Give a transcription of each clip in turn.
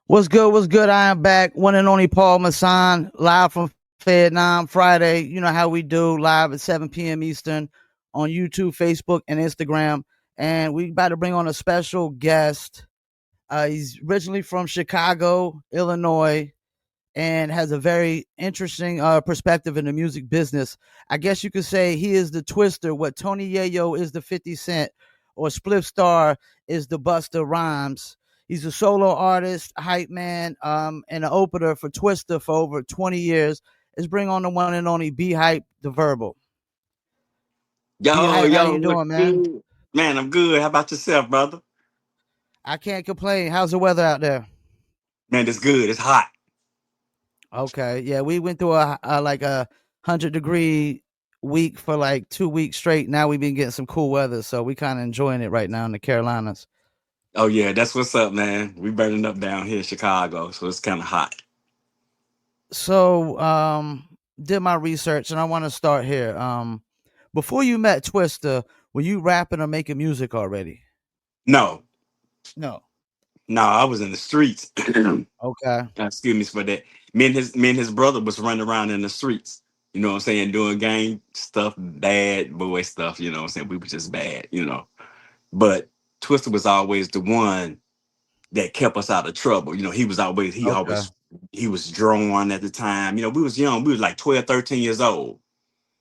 What's good? What's good? I am back. One and only Paul Masson, live from Fayettenam Friday. You know how we do, live at 7 p.m. Eastern on YouTube, Facebook, and Instagram. And we about to bring on a special guest. He's originally from Chicago, Illinois, and has a very interesting perspective in the music business. I guess you could say he is the Twister, what Tony Yayo is the 50 Cent, or Spliff Star is the Busta Rhymes. He's a solo artist, hype man, and an opener for Twister for over 20 years. Let's bring on the one and only B Hype, the verbal. B Yo, Hype, how yo, you what's doing, man? good? Man, I'm good. How about yourself, brother? I can't complain. How's the weather out there? Man, it's good. It's hot. Okay, yeah, we went through a like a 100-degree week for like 2 weeks straight. Now we've been getting some cool weather, so we kind of enjoying it right now in the Carolinas. Oh yeah, that's what's up, man. We burning up down here in Chicago, so it's kind of hot. So, did my research, and I want to start here. Before you met Twister, were you rapping or making music already? No, No. no, I was in the streets. Okay. Excuse me for that. Me and his brother was running around in the streets. You know what I'm saying? Doing gang stuff, bad boy stuff. You know what I'm saying? We were just bad. But Twister was always the one that kept us out of trouble. He was always he Okay. always he was drawn at the time. We was young. We was like 12, 13 years old.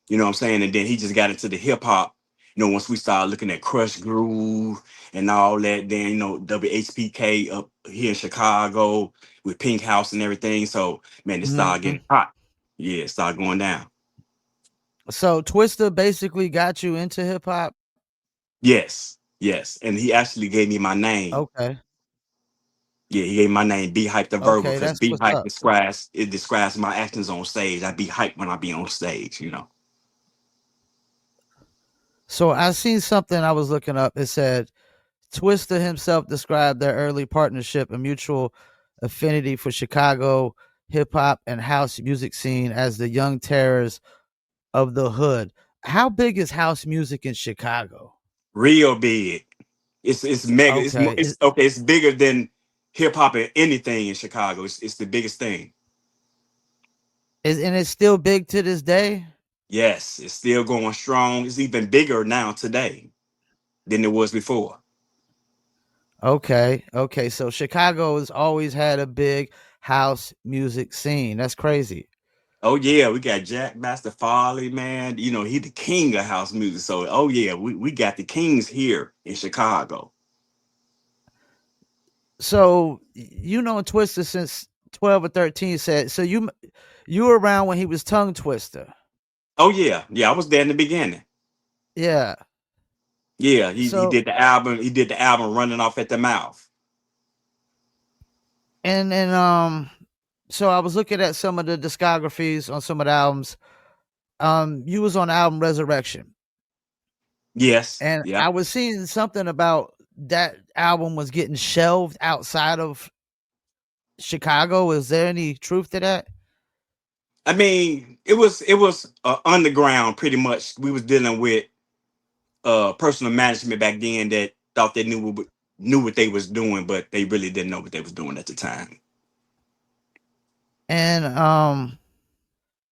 You know what I'm saying? And then he just got into the hip hop. Once we started looking at Crush Groove and all that, then WHPK up here in Chicago with Pink House and everything. So man, it started Mhm. getting hot. Yeah, it started going down. So Twister basically got you into hip hop. Yes, yes. And he actually gave me my name. Okay. Yeah, he gave my name Be Hype the Verbal Okay, because that's Be what's Hype up. describes my actions on stage. I be hyped when I be on stage. So I seen something I was looking up. It said Twister himself described their early partnership and mutual affinity for Chicago hip hop and house music scene as the young terrors of the hood. How big is house music in Chicago? Real big. It's mega. Okay. It's okay. It's bigger than hip hop and anything in Chicago. It's the biggest thing. And it's still big to this day? Yes, it's still going strong. It's even bigger now today than it was before. Okay. Okay. So Chicago has always had a big house music scene. That's crazy. Oh yeah, we got Jack Master Farley, man. He the king of house music. So oh yeah, we got the kings here in Chicago. So Twister since 12 or 13 said so you were around when he was tongue twister. Oh yeah, yeah. I was there in the beginning. Yeah. Yeah, he So did the album. He did the album running off at the mouth. and so I was looking at some of the discographies on some of the albums. You was on the album Resurrection. Yes, And yeah. I was seeing something about that album was getting shelved outside of Chicago. Is there any truth to that? I mean, it was underground pretty much. We was dealing with personal management back then that thought they knew what they was doing, but they really didn't know what they was doing at the time. And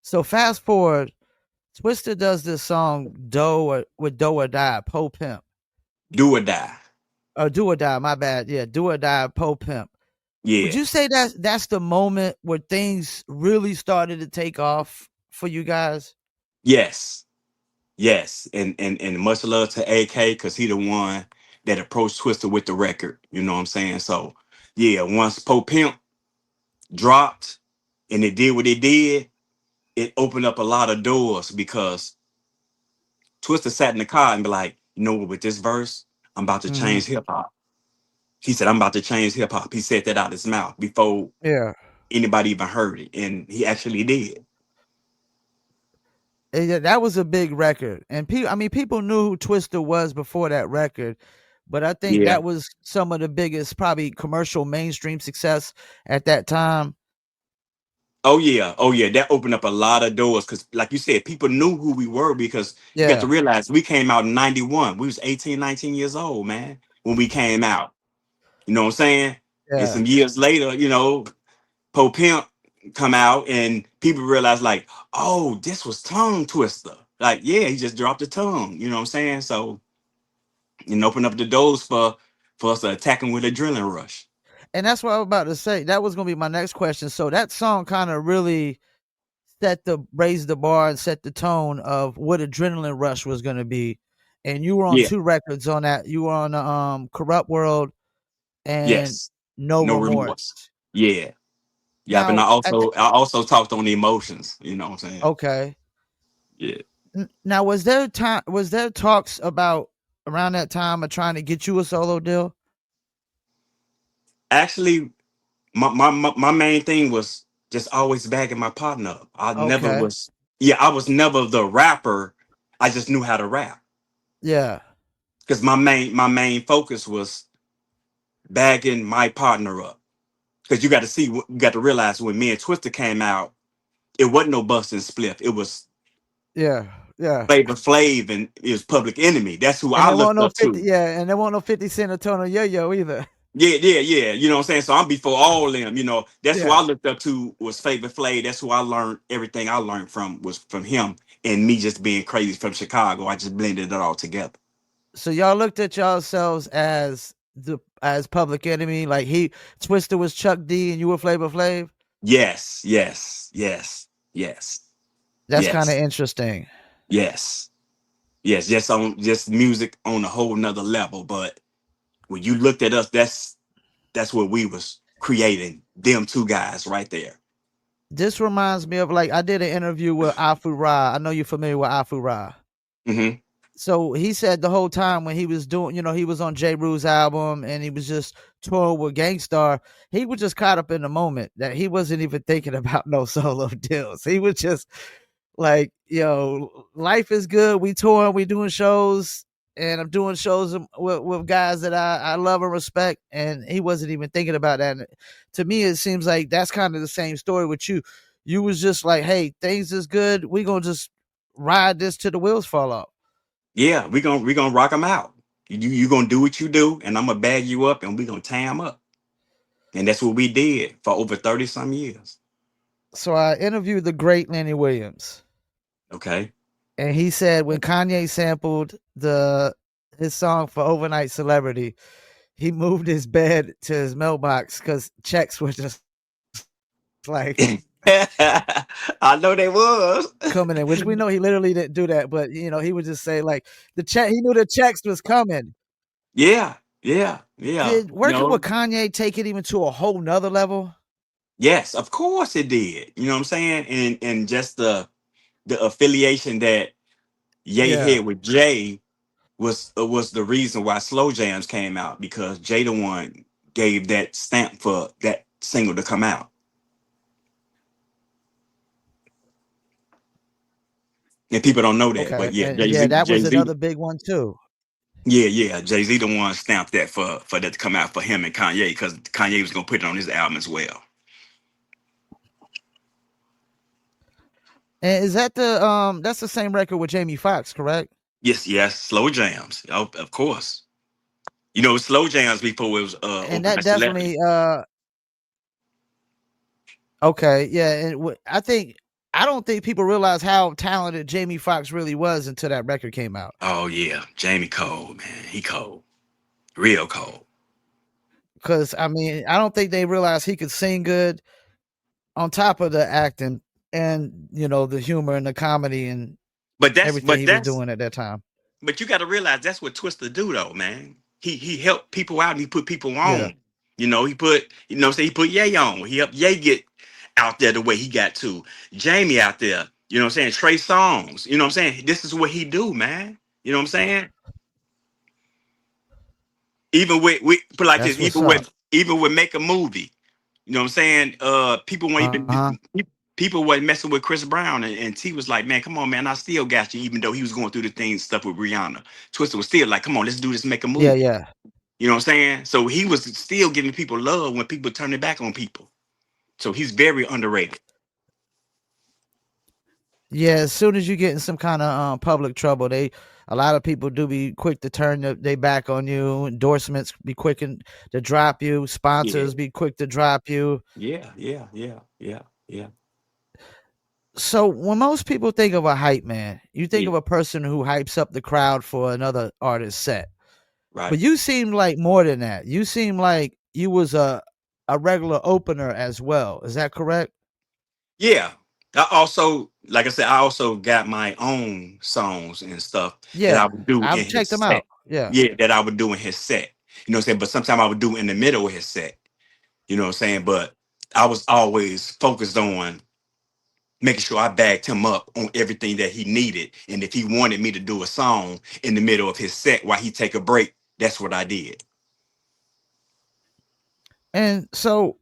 so fast forward, Twister does this song Do or Die, Po Pimp. Do or die. Do or Die, my bad. Yeah, Do or Die, Po Pimp. Would Yeah. you say that's the moment where things really started to take off for you guys? Yes. Yes. And much love to AK because he the one that approached Twister with the record. You know what I'm saying? So yeah, once Pope Pimp dropped and it did what it did, it opened up a lot of doors because Twister sat in the car and be like, what, with this verse, I'm about to Hmm. change hip hop. He said, I'm about to change hip hop. He said that out his mouth before Yeah. anybody even heard it. And he actually did. Yeah, that was a big record, and people knew who Twister was before that record, but I think Yeah. that was some of the biggest, probably commercial mainstream success at that time. Oh yeah. Oh yeah. That opened up a lot of doors. Cause like you said, people knew who we were because you got to Yeah, realize we came out in 91. We was 18, 19 years old, man, when we came out. You know what I'm saying? And Yeah. some years later, Poe Pimp come out and people realize like, oh, this was Tongue Twister. Like, yeah, he just dropped the tongue. You know what I'm saying? So, open up the doors for us to attack him with adrenaline rush. And that's what I was about to say. That was gonna be my next question. So that song kind of really raised the bar and set the tone of what Adrenaline Rush was gonna be. And you were on Yeah. two records on that. You were on Corrupt World and Yes. No No Remorse. remorse. Yeah. Yeah. But I Now at the also I also talked on the emotions. You know what I'm saying? okay. Yeah. Now was there talks about around that time of trying to get you a solo deal? Actually, my main thing was just always bagging my partner up. Okay. I was never the rapper. I just knew how to rap. Yeah. Because my main focus was bagging my partner up. Because you got to realize when me and Twister came out, it wasn't no busting spliff. It was Yeah. Yeah. Flavor Flav and it was Public Enemy. That's who And I there won't looked no up 50 to. yeah, and there won't no 50 Cent or Tono Yo-Yo either. Yeah, yeah, yeah. You know what I'm saying? So I'm before all them. That's who Yeah. I looked up to was Flavor Flav. That's who I learned everything I learned from was from him and me just being crazy from Chicago. I just blended it all together. So y'all looked at yourselves as Public Enemy, like he Twister was Chuck D and you were Flavor Flav. Yes, yes, yes, yes, That's kind of yes, interesting. yes, yes. Just music on a whole nother level. But when you looked at us, that's what we was creating. Them two guys right there. This reminds me of like I did an interview with Afu Ra. I know you're familiar with Afu Ra. Hmm. So he said the whole time when he was doing, he was on J. Rue's album and he was just touring with Gangstar, he was just caught up in the moment that he wasn't even thinking about no solo deals. He was just like, life is good. We touring, we doing shows, and I'm doing shows with guys that I love and respect. And he wasn't even thinking about that. And to me, it seems like that's kind of the same story with you. You was just like, hey, things is good. We gonna just ride this till the wheels fall off. Yeah, we gonna rock them out. You gonna do what you do, and I'm gonna bag you up, and we gonna tie them up. And that's what we did for over 30 some years. So I interviewed the great Lenny Williams, Okay. and he said when Kanye sampled the his song for Overnight Celebrity, he moved his bed to his mailbox because checks were just like I know they was. coming in, which we know he literally didn't do that, but he would just say like the check. He knew the checks was coming. Yeah, yeah, yeah. Did working with Kanye take it even to a whole nother level? Yes, of course it did. You know what I'm saying? And just the affiliation that Ye Yeah. had with Jay was the reason why Slow Jams came out because Jay the one gave that stamp for that single to come out. And people don't know that, but Okay. yeah, And yeah, that Jay was Z, another big one too. yeah, yeah, Jay Z the one stamped that for that to come out for him and Kanye because Kanye was gonna put it on his album as well. And is that that's the same record with Jamie Foxx, correct? Yes, yes, Slow Jams, of course. Slow Jams before it was And that Overnight Celebrity. definitely okay, yeah, and I don't think people realize how talented Jamie Foxx really was until that record came out. Oh yeah, Jamie cold man, he cold, real cold. Because I mean, I don't think they realized he could sing good on top of the acting and the humor and the comedy and But that's everything but he was that's doing at that time. but you got to realize that's what Twister do though, man. He helped people out and he put people Yeah. on. He put say he put Ye on. He helped Ye get out there the way he got to. Jamie out there. You know what I'm saying? Trey Songs. You know what I'm saying? This is what he do, man. You know what I'm saying? Even with put like this, That's what's up. even with make a movie. You know what I'm saying? People weren't Uh-huh. even people wasn't messing with Chris Brown, and T was like, "Man, come on, man, I still got you." Even though he was going through the things stuff with Rihanna, Twister was still like, "Come on, let's do this, make a Yeah, movie." yeah. You know what I'm saying? So he was still giving people love when people turned their back on people. So he's very underrated. Yeah, as soon as you get in some kind of public trouble, a lot of people do be quick to turn they back on you. Endorsements be to drop you. Yeah, Sponsors be quick to drop you. yeah, yeah, yeah, yeah, yeah, So when most people think of a hype man, you think yeah. of a person who hypes up the crowd for another artist's set. Right. But you seem like more than that. You seem like you was a regular opener as well. Is that correct? Yeah. I also, like I said, I also got my own songs and stuff that I Yeah, would do I've in his checked them set. out. Yeah. Yeah, that I would do in his set. You know what I'm saying? But sometimes I would do in the middle of his set. You know what I'm saying? But I was always focused on making sure I backed him up on everything that he needed. And if he wanted me to do a song in the middle of his set while he take a break, that's what I did. And so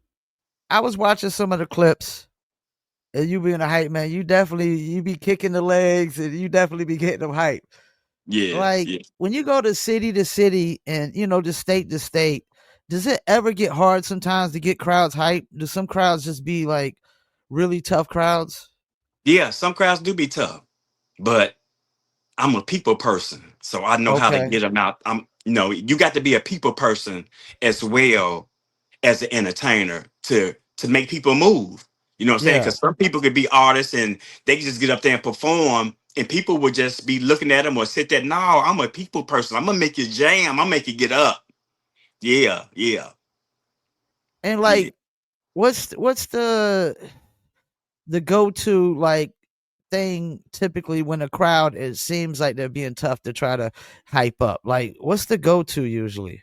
I was watching some of the clips, and you being a hype man, you be kicking the legs, and you definitely be getting them hype. Yeah, Like yeah. when you go to city, and just state to state, does it ever get hard sometimes to get crowds hype? Do some crowds just be like really tough crowds? Yeah, some crowds do be tough, but I'm a people person, so I know how to Okay. get them out. You got to be a people person as well as an entertainer to make people move. You know what I'm saying? Yeah. Because some people could be artists and they can just get up there and perform, and people would just be looking at them or sit there. No, I'm a people person. I'm gonna make you jam. I'm gonna make you get up. Yeah, yeah, And yeah. like, what's the go to like thing typically when a crowd it seems like they're being tough to try to hype up? Like, what's the go to usually?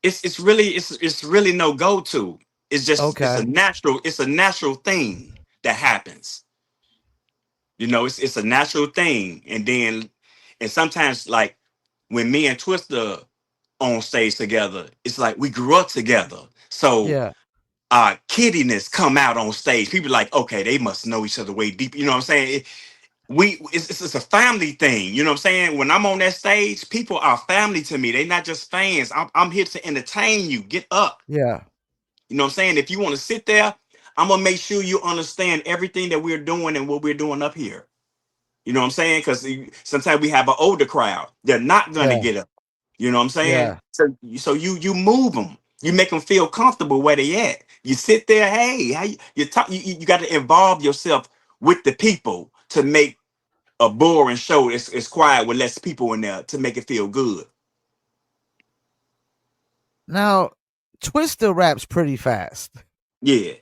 It's really no go to. It's just Okay. it's a natural thing that happens. It's a natural thing. And sometimes like when me and Twister on stage together, it's like we grew up together. So Yeah. our kiddiness come out on stage. People like, okay, they must know each other way deep. You know what I'm saying? It's a family thing. You know what I'm saying? When I'm on that stage, people are family to me. They're not just fans. I'm here to entertain you. Get up. Yeah. You know what I'm saying? If you want to sit there, I'm gonna make sure you understand everything that we're doing and what we're doing up here. You know what I'm saying? Because sometimes we have an older crowd. They're not gonna Yeah. get up. You know what I'm saying? Yeah. So you move them. You make them feel comfortable where they at. You sit there. Hey, how you talk? You got to involve yourself with the people to make a boring show. It's quiet with less people in there to make it feel good. Now, Twister raps pretty fast. Yeah.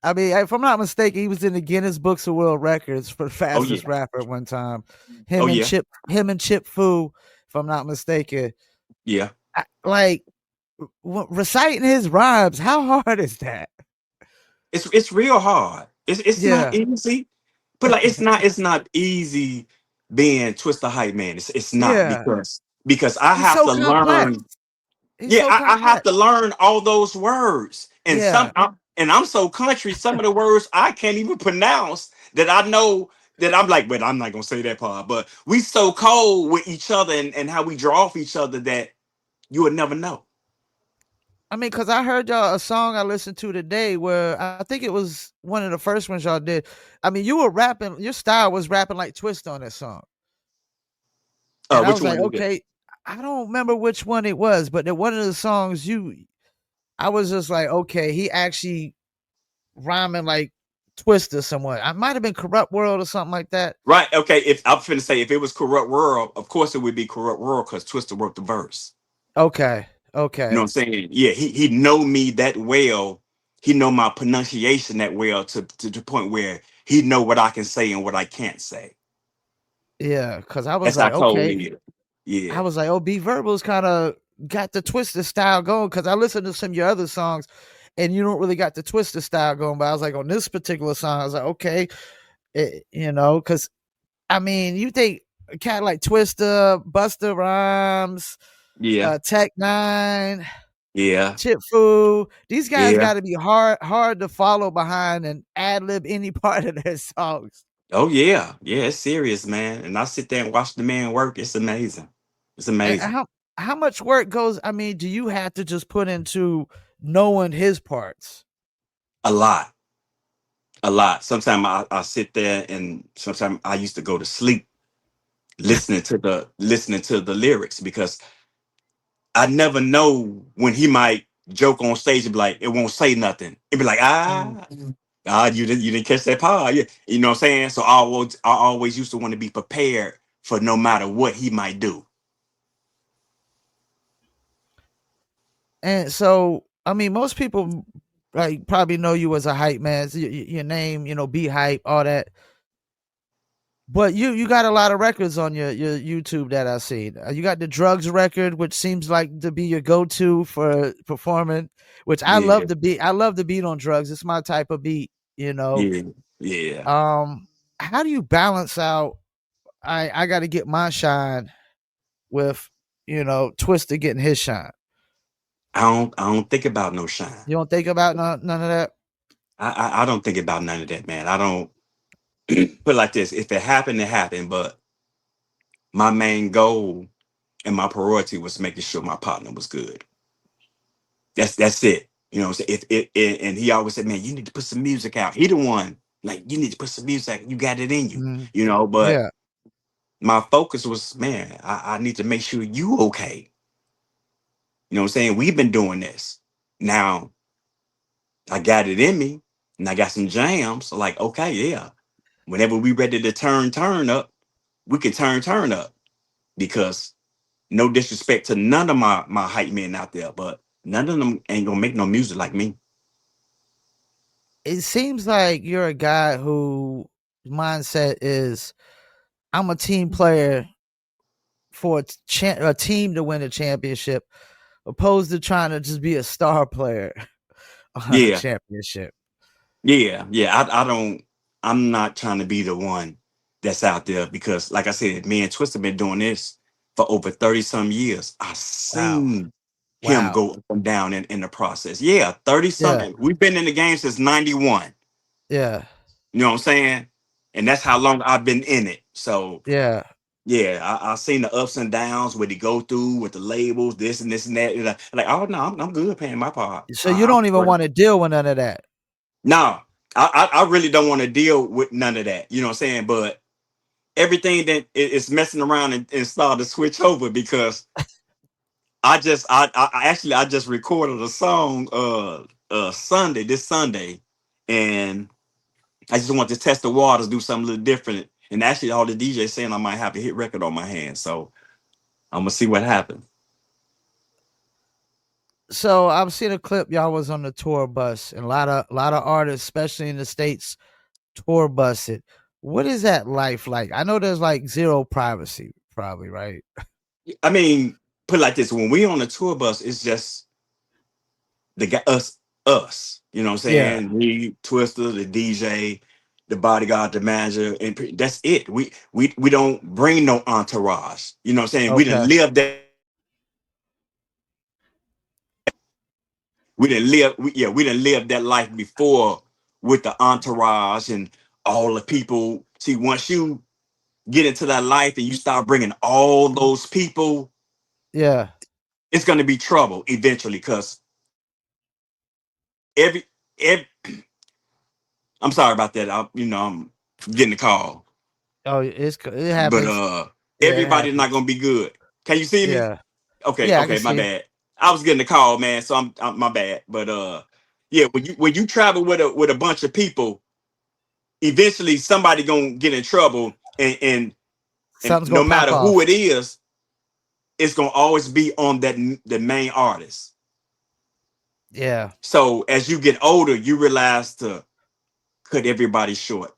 I mean, if I'm not mistaken, he was in the Guinness Books of World Records for the Oh fastest yeah. rapper at one time. Oh yeah. Him and Chip Fu, if I'm not mistaken. Yeah. Like reciting his rhymes, how hard is that? It's real hard. It's not Yeah. easy. But like it's not easy being Twister hype man. It's not Yeah. because I He's have so to complex. learn. He's Yeah, so I have complex. to learn all those words. Yeah. And I'm so country, some of the words I can't even pronounce that I know that I'm like, but I'm not gonna say that part. But we so cold with each other and how we draw off each other that you would never know. I mean, because I heard y'all a song I listened to today where I think it was one of the first ones y'all did. I mean, you were rapping, your style was rapping like Twist on that song. And I Which was like, one is it? okay, I don't remember which one it was, but one of the songs I was just like, okay, he actually rhyming like Twister somewhat. I might have been Corrupt World or something like that. Right. Okay. If I'm finna say if it was Corrupt World, of course it would be Corrupt World because Twister wrote the verse. Okay. You know Okay. what I'm saying? Yeah, he know me that well. He know my pronunciation that well to the point where he know what I can say and what I can't say. Yeah. Cause I was That's how like, cold okay. he is. Yeah. I was like, oh, B Verbal's kind of got the Twister style going. Cause I listened to some of your other songs and you don't really got the Twister style going. But I was like, on this particular song, I was like, okay, cause I mean, you think a cat like Twister, Buster Rhymes, Yeah. Tech Nine, Yeah. Chip Fu. These guys Yeah. got to be hard to follow behind and ad lib any part of their songs. Oh yeah. Yeah, it's serious, man. And I sit there and watch the man work. It's amazing. It's And amazing. how much work goes? I mean, do you have to just put into knowing his parts? A lot. a lot. Sometimes I sit there, and sometimes I used to go to sleep listening to the lyrics, because I never know when he might joke on stage and be like, it won't say nothing. It'd be like, Mm. you didn't catch that part. Yeah. You know what I'm saying? So I always used to want to be prepared for no matter what he might do. And so, I mean, most people like probably know you as a hype man. So your name, Be Hype, all that. But you got a lot of records on your YouTube that I seen. You got the drugs record, which seems like to be your go to for performing. Which I love Yeah, the beat. I love the beat on drugs. It's my type of beat. You know. yeah, yeah. Um, how do you balance out? I got to get my shine with Twister getting his shine. I don't think about no shine. You don't think about none of that. I don't think about none of that, man. I don't put it like this. If it happened, it happened. But my main goal and my priority was making sure my partner was good. That's it. You know, what I'm saying? And he always said, man, you need to put some music out. He the one, like, you need to put some music out. You got it in you, Mhm. but Yeah. my focus was, man, I need to make sure you okay. You know what I'm saying? We've been doing this. Now I got it in me, and I got some jams. So like, okay, yeah. Whenever we ready to turn up, we can turn up, because no disrespect to none of my hype men out there, but none of them ain't gonna make no music like me. It seems like you're a guy who mindset is I'm a team player for a team to win a championship, opposed to trying to just be a star player on a Yeah, championship. yeah. I don't. I'm not trying to be the one that's out there, because, like I said, me and Twister been doing this for over 30 some years. I Wow. seen him Wow. go up and down in the process. Yeah, 30 Yeah. something. We've been in the game since 91. Yeah. You know what I'm saying? And that's how long I've been in it. So Yeah. yeah, I seen the ups and downs, what he go through with the labels, this and this and that. And like, oh no, I'm good paying my part. So you I'm don't even straight. want to deal with none of that. No, I really don't want to deal with none of that. You know what I'm saying? But everything that is messing around and start to switch over, because I just recorded a song this Sunday, and I just want to test the waters, do something a little different. And actually all the DJs saying I might have a hit record on my hands. So I'm gonna see what happens. So I've seen a clip y'all was on the tour bus, and a lot of artists, especially in the States, tour bus it. What is that life like? I know there's like zero privacy, probably, right? I mean, put it like this: when we on a tour bus, it's just the guy, us. You know what I'm Yeah. saying? Me, Twister, the DJ, the bodyguard, the manager, and that's it. We don't bring no entourage. You know what I'm saying? We Okay. didn't live that. We didn't live that life before, with the entourage and all the people. See, once you get into that life and you start bringing all those people, Yeah. it's going to be trouble eventually, because every every I'm sorry about that. I'm getting a call, Oh, it but happens. Yeah, it everybody's happens. not gonna be good. Can you see me? Yeah. Okay, Yeah, I can okay, my see you. bad. I was getting a call, man, so I'm my bad. But yeah, when you travel with a bunch of people, eventually somebody gonna get in trouble, and Something's no gonna pop matter who it off. is, it's gonna always be on the main artist. Yeah. So as you get older, you realize to cut everybody short.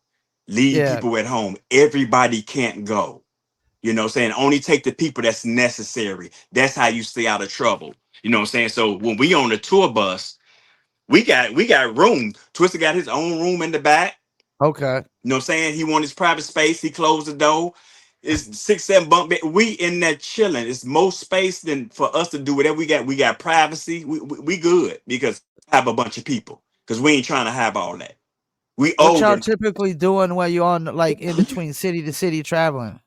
Leave Yeah. people at home. Everybody can't go. You know what I'm saying? Only take the people that's necessary. That's how you stay out of trouble. You know what I'm saying? So when we on the tour bus, we got room. Twister got his own room in the back. Okay. You know what I'm saying? He want his private space. He closed the door. It's 6, 7 bunk bed. We in there chilling. It's more space than for us to do whatever we got. We got privacy. We good, because we have a bunch of people. Because we ain't trying to have all that. We What y'all older. typically doing when you're on like in between city to city traveling?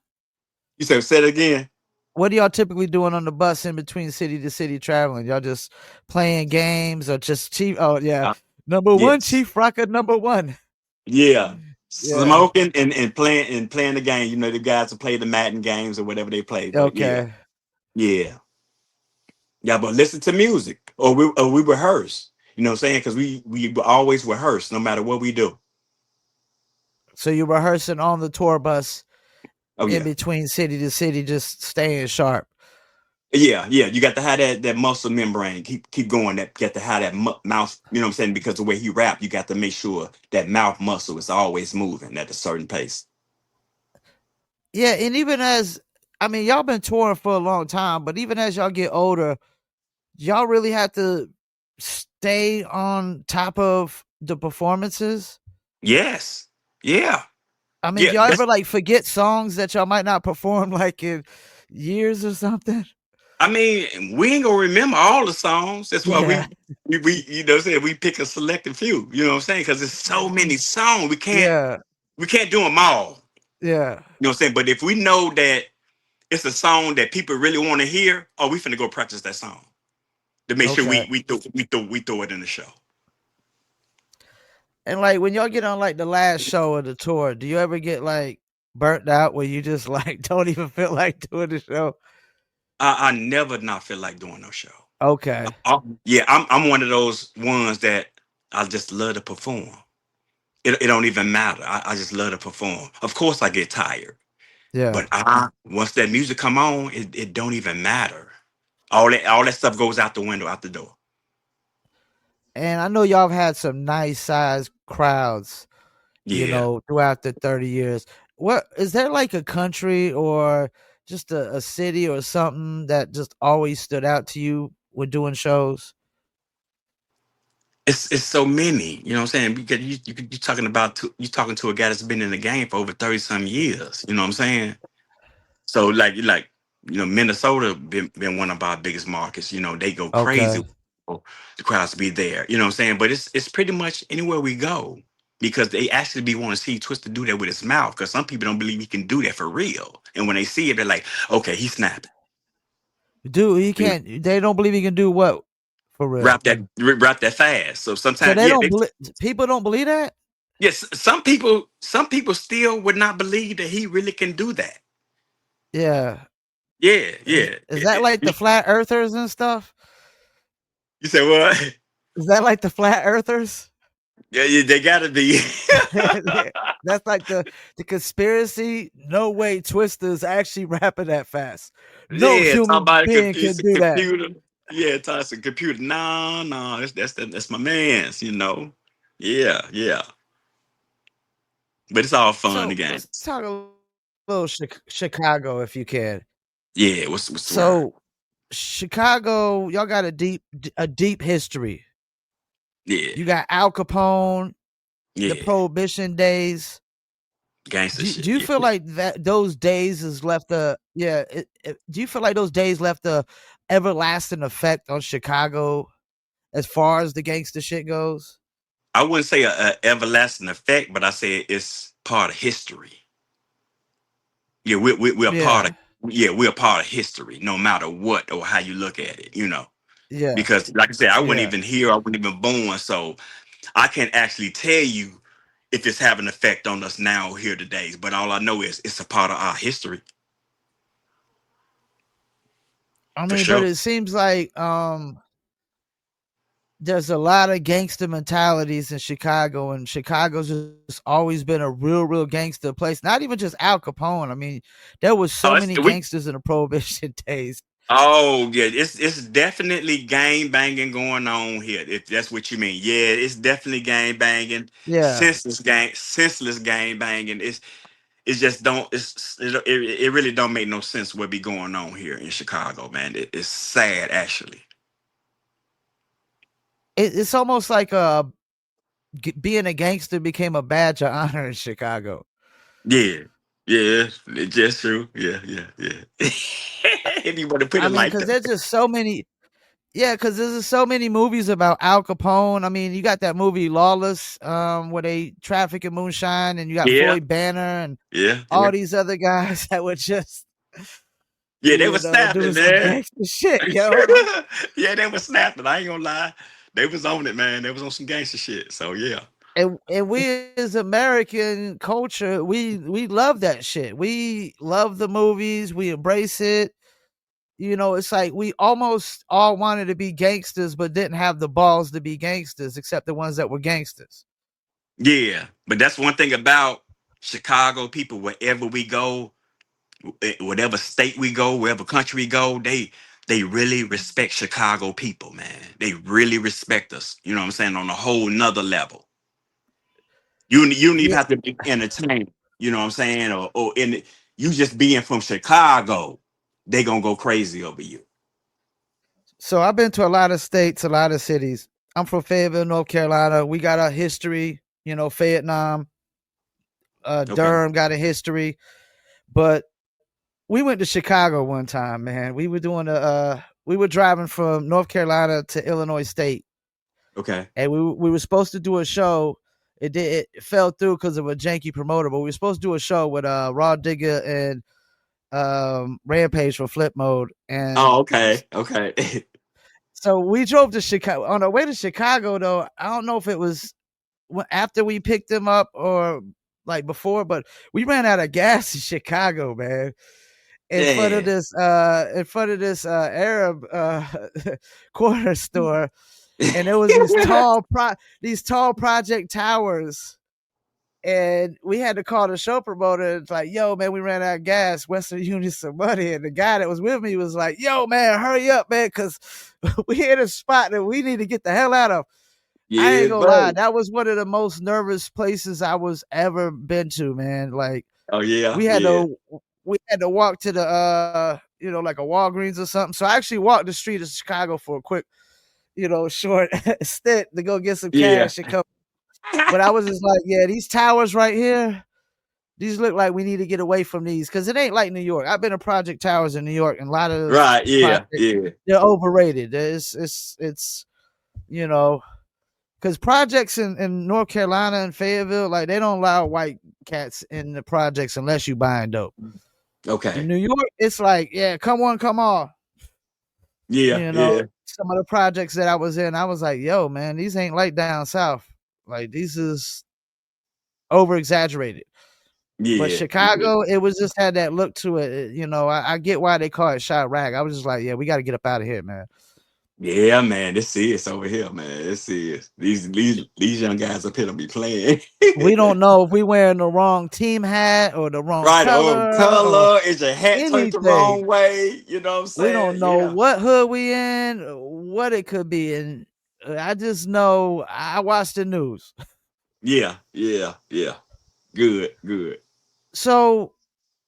You said, say it again. What are y'all typically doing on the bus in between city to city traveling? Y'all just playing games or just chief? Oh yeah, Uh, number one, yes. Chief Rocket, number one. Yeah. Yeah. Smoking and playing the game. You know, the guys who play the Madden games or whatever they play. But yeah. Okay. Yeah. Yeah, but listen to music. Or we rehearse. You know what I'm saying? Because we always rehearse no matter what we do. So you're rehearsing on the tour bus Oh in yeah. between city to city, just staying sharp. Yeah, yeah. You got to have that muscle membrane. Keep going. That got to have that mouth. You know what I'm saying? Because the way he rap, you got to make sure that mouth muscle is always moving at a certain pace. Yeah, and even as I mean, y'all been touring for a long time, but even as y'all get older, y'all really have to stay on top of the performances. Yes. Yeah. I mean, Yeah. do y'all That's. ever like forget songs that y'all might not perform like in years or something? I mean, we ain't gonna remember all the songs. That's why Yeah, we you know what I'm saying, we pick a selected few. You know what I'm saying? Because there's so many songs yeah, we can't do them all. yeah. You know what I'm saying? But if we know that it's a song that people really want to hear, oh, we finna go practice that song to make sure Okay. we throw it in the show. And like when y'all get on like the last show of the tour, do you ever get like burnt out where you just like don't even feel like doing the show? I never not feel like doing no show. Okay. Yeah, I'm one of those ones that I just love to perform. It don't even matter. I just love to perform. Of course, I get tired, Yeah. but once that music come on, it don't even matter. All that stuff goes out the window, out the door. And I know y'all have had some nice sized crowds, Yeah, throughout the 30 years. What is there like a country or just a city or something that just always stood out to you when doing shows? it's so many. You know what I'm saying? Because you talking about you talking to a guy that's been in the game for over 30 some years. You know what I'm saying? So like Minnesota been one of our biggest markets. You know, they go crazy. Okay. For the crowds be there. You know what I'm saying? But it's pretty much anywhere we go because they actually be want to see Twister do that with his mouth. Because some people don't believe he can do that for real, and when they see it, they're like, okay, he's snapping. Dude, he You know, can't they don't believe he can do what for real. rap that fast. So So sometimes, they yeah, don't believe people don't believe that? yes, some people still would not believe that he really can do that. Yeah. Yeah, Is yeah. is that like the flat earthers and stuff? You said what? Is that like the flat earthers? Yeah, yeah, they gotta be. That's like the conspiracy. No way Twister's actually rapping that fast. No Yeah, talking human about a being can do that. computer. Yeah, talking computer. No, no, that's my man's. Yeah, yeah. But it's all fun So again. let's talk a little Chicago if you can. Yeah, what's the word? So Chicago, y'all got a deep history. Yeah, You got Al Capone, the yeah, Prohibition days. gangster Do shit. you Yeah, feel like that those days has left a yeah? Do you feel like those days left a everlasting effect on Chicago as far as the gangster shit goes? I wouldn't say a everlasting effect, but I say it's part of history. Yeah, we're part of Yeah, we're part of history, no matter what or how you look at it. yeah. Because like I said, I wasn't Yeah. even here, I wasn't even born, so I can't actually tell you if it's having an effect on us now here today. But all I know is it's a part of our history I for mean, but sure. it seems like there's a lot of gangster mentalities in Chicago, and Chicago's just always been a real gangster place. Not even just Al Capone. I mean, there was Oh, so many gangsters in the Prohibition days. yeah, it's definitely gang banging going on here. If that's what you mean, yeah, it's definitely gang banging, Yeah. senseless gang banging. It just don't it really don't make no sense what be going on here in Chicago, man. It's sad actually. It's almost like being a gangster became a badge of honor in Chicago. Yeah, yeah, it's just true. Yeah, yeah, yeah. If you want to put I it mean, like because that. there's just so many. Yeah, because there's just so many movies about Al Capone. I mean, you got that movie Lawless, where they traffic in moonshine, and you got Yeah, Floyd Banner and yeah, yeah. all these other guys that were just, Yeah, they was snapping, doing some man. gangster shit, yo. Yeah, they was snapping. I ain't gonna lie. They was on it, man. They was on some gangster shit. So yeah. and we as American culture, we love that shit. We love the movies, we embrace it. You know, it's like we almost all wanted to be gangsters, but didn't have the balls to be gangsters, except the ones that were gangsters. Yeah, but that's one thing about Chicago people. Wherever we go, whatever state we go, wherever country we go, they really respect Chicago people, man. They really respect us. You know what I'm saying? On a whole nother level. You don't even Yeah. have to be entertained. You know what I'm saying? Or in it, you just being from Chicago, they gonna go crazy over you. So I've been to a lot of states, a lot of cities. I'm from Fayetteville, North Carolina. We got a history, you know, Fayettenam, Okay. Durham got a history. But we went to Chicago one time, man. We were driving from North Carolina to Illinois State, Okay. and we were supposed to do a show. It fell through because of a janky promoter, but we were supposed to do a show with Raw Digger and Rampage for Flip Mode, and Oh, okay. Okay. so we drove to Chicago. On our way to Chicago, though, I don't know if it was after we picked them up or like before, but we ran out of gas in Chicago, man. Yeah. In front of this Arab corner store, and there was these tall project towers, and we had to call the show promoter. It's like, yo, man, we ran out of gas. Western Union some money, and the guy that was with me was like, yo, man, hurry up, man, because we hit a spot that we need to get the hell out of. I ain't Yes, gonna lie, buddy. that was one of the most nervous places I was ever been to, man. Like Oh yeah, we had yeah. to we had to walk to the you know, like a Walgreens or something. So I actually walked the street of Chicago for a quick, you know, short stint to go get some Yeah. cash and come. But I was just like, yeah, these towers right here, these look like we need to get away from these because it ain't like New York. I've been to Project Towers in New York, and a lot of those Right, yeah, projects yeah. they're overrated. It's you know, because projects in North Carolina and Fayetteville, like they don't allow white cats in the projects unless you buying dope. In Okay. New York, it's like, yeah, come on, come on. Yeah, You know, yeah, some of the projects that I was in, I was like, yo, man, these ain't like down south. Like these is over exaggerated. But yeah, yeah. Chicago, it was just had that look to it. You know, I get why they call it Chirac. I was just like, yeah, we got to get up out of here, man. Yeah, man, this is over here, man. This is these young guys up here don't be playing. We don't know if we wearing the wrong team hat or the wrong Right, or color or color, is your hat turned the anything. wrong way? You know what I'm We don't saying? know Yeah. what hood we in, what it could be, and I just know I watch the news. Yeah, yeah, yeah. Good, good. So,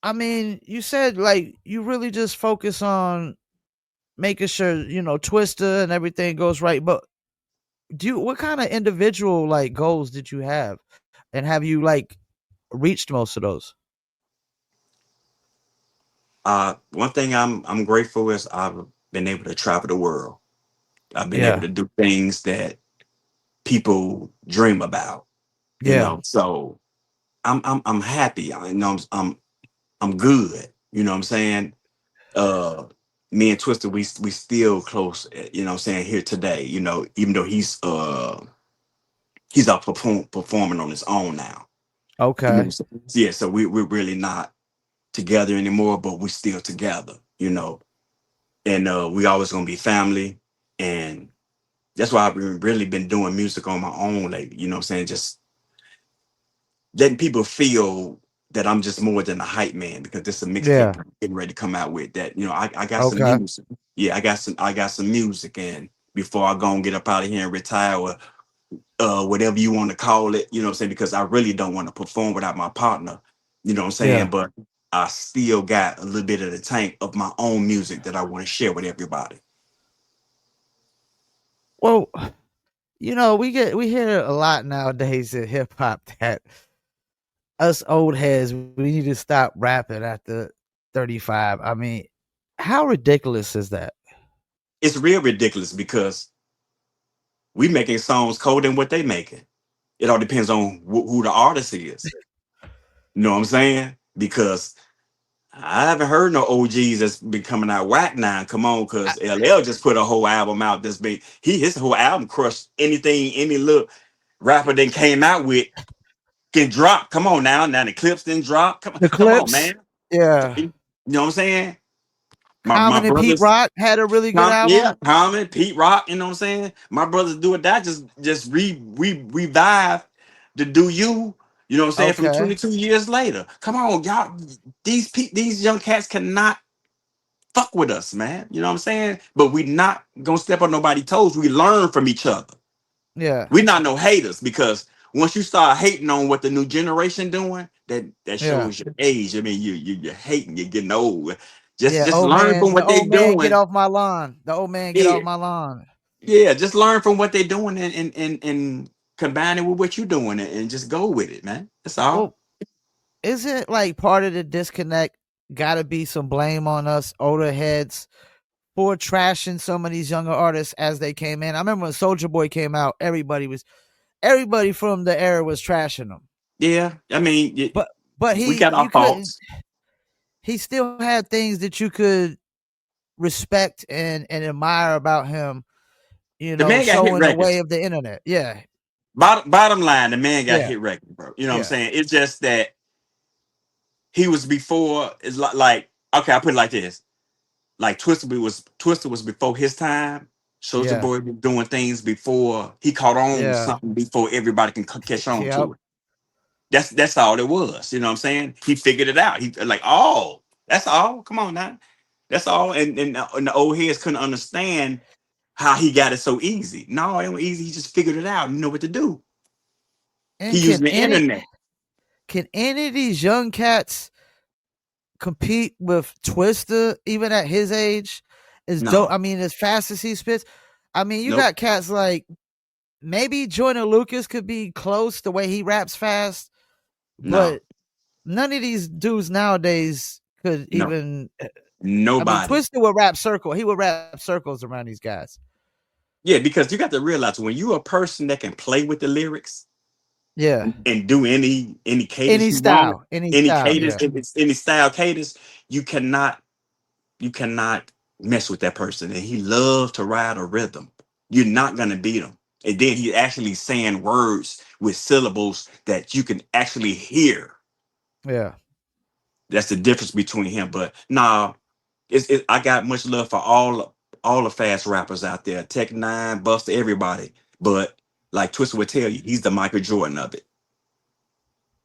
I mean, you said like you really just focus on making sure you know Twister and everything goes right. But what kind of individual like goals did you have, and have you like reached most of those? One thing I'm grateful is I've been able to travel the world. I've been able Yeah, to do things that people dream about, you yeah, know. So I'm happy. I know I'm good. You know what I'm saying? Uh Me and Twister, we still close, you know what I'm saying, here today, you know, even though he's out performing on his own now. You know what I'm okay, saying? Yeah, so we're really not together anymore, but we still together, you know. And we always gonna be family. And that's why really been doing music on my own lately, you know what I'm saying? Just letting people feel that I'm just more than a hype man because this is a mixtape yeah, I'm getting ready to come out with that. You know, I got some okay, music. Yeah, I got some music, and before I go and get up out of here and retire or whatever you want to call it, you know what I'm saying? Because I really don't want to perform without my partner, you know what I'm saying? yeah. But I still got a little bit of the tank of my own music that I want to share with everybody. Well, you know, we hear a lot nowadays in hip hop that us old heads we need to stop rapping after 35. I mean, how ridiculous is that? It's real ridiculous because we making songs colder than what they making. It all depends on who the artist is. You know what I'm saying? Because I haven't heard no OGs that's been coming out whack now. Come on, I, because LL just put a whole album out that's been his whole album crushed anything, any look. rapper then came out with can drop. Come on now. Now the clips didn't drop. The Come on, Clips, man. yeah. You know what I'm saying? My Common and Pete brothers, Rock had a really good Yeah, album. Common, Pete Rock, you know what I'm saying? My brothers do it that just revive the do you know what I'm saying, from Okay, 22 years later. Come on, y'all. These young cats cannot fuck with us, man. You know what I'm saying? But we not gonna step on nobody's toes. We learn from each other. yeah, We not no haters because once you start hating on what the new generation doing, that yeah, shows your age. I mean, you're hating, you're getting old. yeah. Just Old learn man, from the what they old man, get doing. off my lawn. The old man, get Yeah, off my lawn. yeah. Just learn from what they're doing and combine it with what you're doing and just go with it, man. That's all. Well, isn't like part of the disconnect got to be some blame on us older heads for trashing some of these younger artists as they came in? I remember when Soldier Boy came out, everybody from the era was trashing him. Yeah, I mean, But but we he got you our couldn't faults. he still had things that you could respect and admire about him, The man got hit showing the way records. of the internet. Yeah. Bottom line, the man got Yeah. hit records, bro. You know what I'm Yeah. saying? It's just that he was before. It's like okay, I put it like this. Like Twister was before his time. Soldier Yeah. Boy was doing things before he caught on with Yeah. something before everybody can catch on Yep. to it. That's all it was. You know what I'm saying? He figured it out. He like, oh, that's all. Come on now. That's all. And the old heads couldn't understand how he got it so easy. No, it was easy. He just figured it out. You know what to do. He And used the internet. can any of these young cats compete with Twister even at his age? As dope, No, I mean, as fast as he spits. I mean, you nope, got cats like maybe Joyner Lucas could be close the way he raps fast, no, but none of these dudes nowadays could no, even. I mean, nobody. Twister would rap circle. He would rap circles around these guys. Yeah, because you got to realize when you're a person that can play with the lyrics Yeah. and do any cadence you want, Any any style. cadence, Yeah. if it's any style cadence, you cannot you cannot mess with that person. And he loved to ride a rhythm. You're not gonna beat him. And then he actually saying words with syllables that you can actually hear. Yeah. That's the difference between him. But nah, I got much love for all the fast rappers out there. Tech Nine, Buster, everybody. But like Twister would tell you, he's the Michael Jordan of it.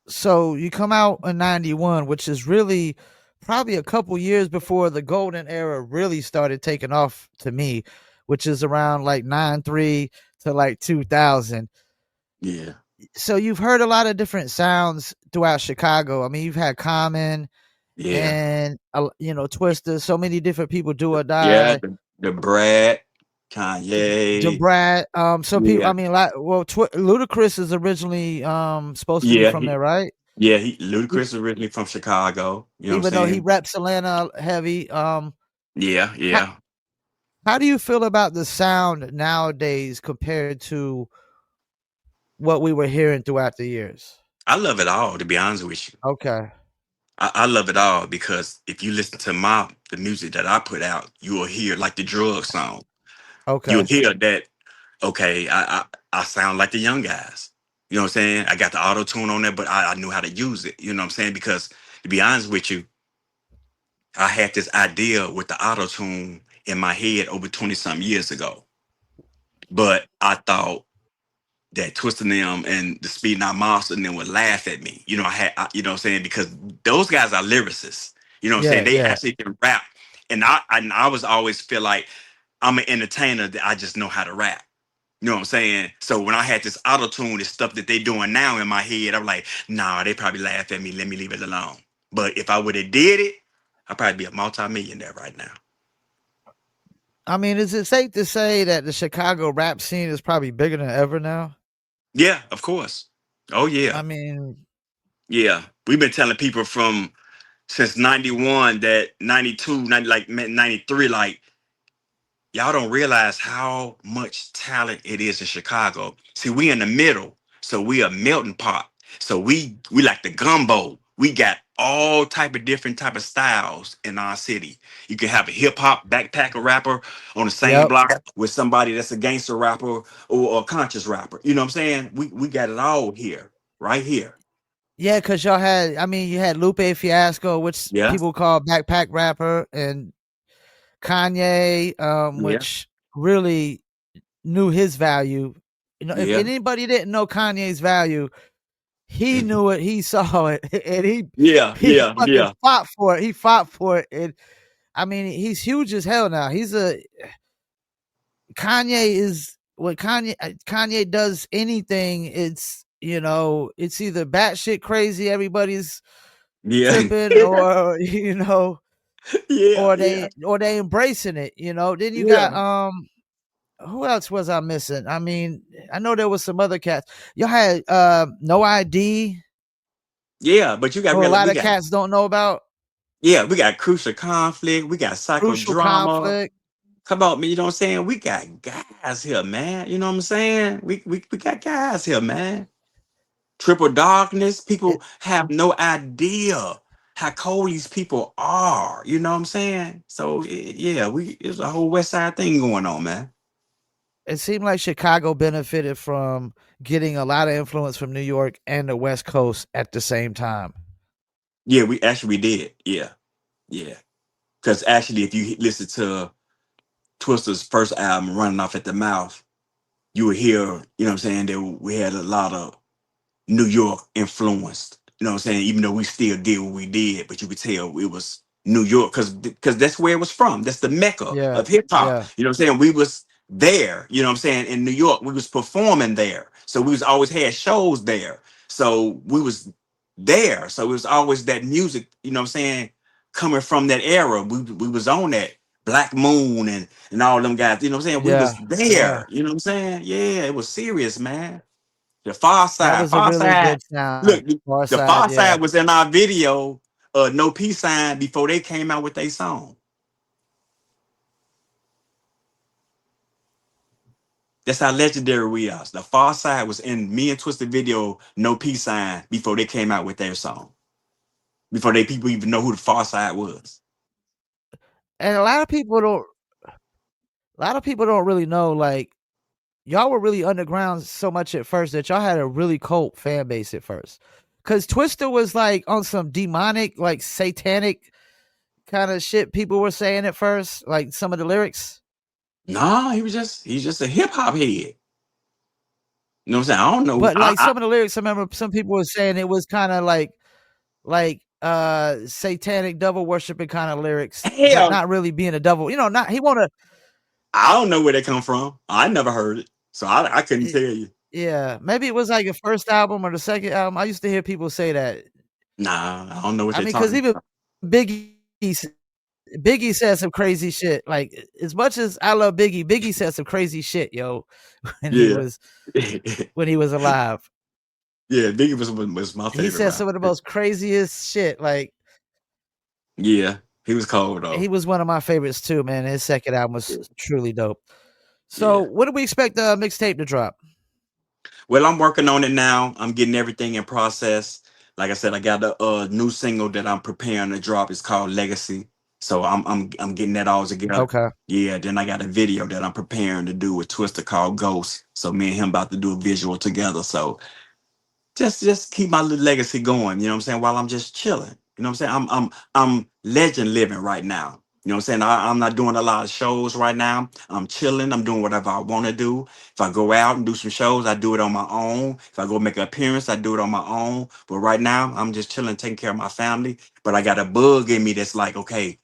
So you come out in 91, which is really probably a couple years before the golden era really started taking off to me, which is around like 93 to like 2000. Yeah, So you've heard a lot of different sounds throughout Chicago. I mean, you've had Common yeah, and Twister, so many different people, Do or yeah. Die, The Brad, Kanye. Jabrat. Some people. I Yeah, mean, like, well, Ludacris is originally supposed to be yeah. from there, right? Yeah, E- Ludacris is originally from Chicago. You know what I'm Even though he saying? reps Atlanta heavy. Yeah, How, yeah. how do you feel about the sound nowadays compared to what we were hearing throughout the years? I love it all, to be honest with you. Okay. I love it all because if you listen to the music that I put out, you will hear like the drug song. You'll Okay. hear that, okay, I sound like the young guys. You know what I'm saying? I got the auto tune on there, but I knew how to use it. You know what I'm saying? Because to be honest with you, I had this idea with the auto tune in my head over 20 some years ago. But I thought that twisting them and the speed not monster and then would laugh at me. You know what I'm saying? Because those guys are lyricists. You know what I'm saying? Yeah. They Yeah. actually can rap. And I was always feel like I'm an entertainer that I just know how to rap. You know what I'm saying? So when I had this auto tune, this stuff that they doing now in my head, I'm like, nah, they probably laugh at me. Let me leave it alone. But if I would have did it, I'd probably be a multimillionaire right now. I mean, is it safe to say that the Chicago rap scene is probably bigger than ever now? Yeah, of course. Oh I yeah. mean, Yeah. We've been telling people from since 91 that 92 90, like 93 like y'all don't realize how much talent it is in Chicago. See, we in the middle, so we a melting pot. So we like the gumbo. We got all type of different type of styles in our city. You can have a hip hop backpacker rapper on the same Yep. block with somebody that's a gangster rapper or a conscious rapper. You know what I'm saying? We got it all here, right here. Yeah, because y'all had, I mean, you had Lupe Fiasco, which Yeah, people call backpack rapper, and Kanye, yeah, which really knew his value. You know, if yeah, anybody didn't know Kanye's value, he knew it. He saw it, and yeah, he yeah, fucking yeah, fought for it. He fought for it, and I mean, he's huge as hell now. He's a Kanye is what Kanye does anything. It's, you know, it's either batshit crazy, everybody's yeah, tripping, or yeah, yeah, or they embracing it. You know. Then you got yeah, who else was I missing? I mean, I know there was some other cats. Y'all had No ID, yeah. But you got who a lot we of got cats don't know about. yeah, we got crucial conflict, we got Crucial psychodrama. conflict. Come on, man, you know what I'm saying? We got guys here, man. You know what I'm saying? We got guys here, man. Triple darkness. It, People have no idea how cold these people are. You know what I'm saying? So yeah, we it's a whole West Side thing going on, man. it seemed like Chicago benefited from getting a lot of influence from New York and the West Coast at the same time. Yeah, we actually we did. Yeah, yeah. Because actually, if you listen to Twister's first album, "Running Off at the Mouth," you would hear, you know what I'm saying, that we had a lot of New York influenced. You know what I'm saying? Even though we still did what we did, but you could tell it was New York because that's where it was from. That's the mecca Yeah, of hip hop. yeah. You know what I'm saying? We was there. You know what I'm saying? In New York, we was performing there. So we was always had shows there. So we was there. So it was always that music. You know what I'm saying? Coming from that era, we was on that. Black Moon and all them guys. You know what I'm saying? We Yeah, was yeah. there. You know what I'm saying? Yeah, it was serious, man. The Far That Side. was a Far really Side. good sound. Look, Far the side, Far yeah. Side was in our video, No Peace Sign, before they came out with their song. That's how legendary we are. The Far Side was in me and Twisted video, No Peace Sign, before they came out with their song. Before they people even know who the Far Side was. And a lot of people don't really know, like, y'all were really underground so much at first that y'all had a really cult fan base at first. Cause Twister was like on some demonic, like satanic kind of shit people were saying at first, like some of the lyrics. Nah, he's just a hip hop head. You know what I'm saying? I don't know. But like some of the lyrics, I remember some people were saying it was kind of like satanic devil worshiping kind of lyrics, but Hell, not really being a devil. You know, not he wanna I don't know where they come from. I never heard it. So I couldn't tell you. yeah, maybe it was like the first album or the second album. I used to hear people say that. Nah, I don't know what I they're mean, because talking even about. Biggie Biggie said some crazy shit. Like, as much as I love Biggie, Biggie said some crazy shit, yo, when he Yeah. was when he was alive. Yeah, Biggie was my He favorite said some rapper. of the most craziest shit. Like, Yeah, he was cold though. he was one of my favorites too, man. His second album was truly dope. So, Yeah. when do we expect the mixtape to drop? Well, I'm working on it now. I'm getting everything in process. Like I said, I got a new single that I'm preparing to drop. It's called Legacy. So I'm getting that all together. Okay. Yeah. Then I got a video that I'm preparing to do with Twister called Ghost. So me and him about to do a visual together. So just keep my little legacy going, you know what I'm saying, while I'm just chilling. You know what I'm saying? I'm legend living right now. You know what I'm saying? I'm not doing a lot of shows right now. I'm chilling. I'm doing whatever I want to do. If I go out and do some shows, I do it on my own. If I go make an appearance, I do it on my own. But right now, I'm just chilling, taking care of my family. But I got a bug in me that's like, okay,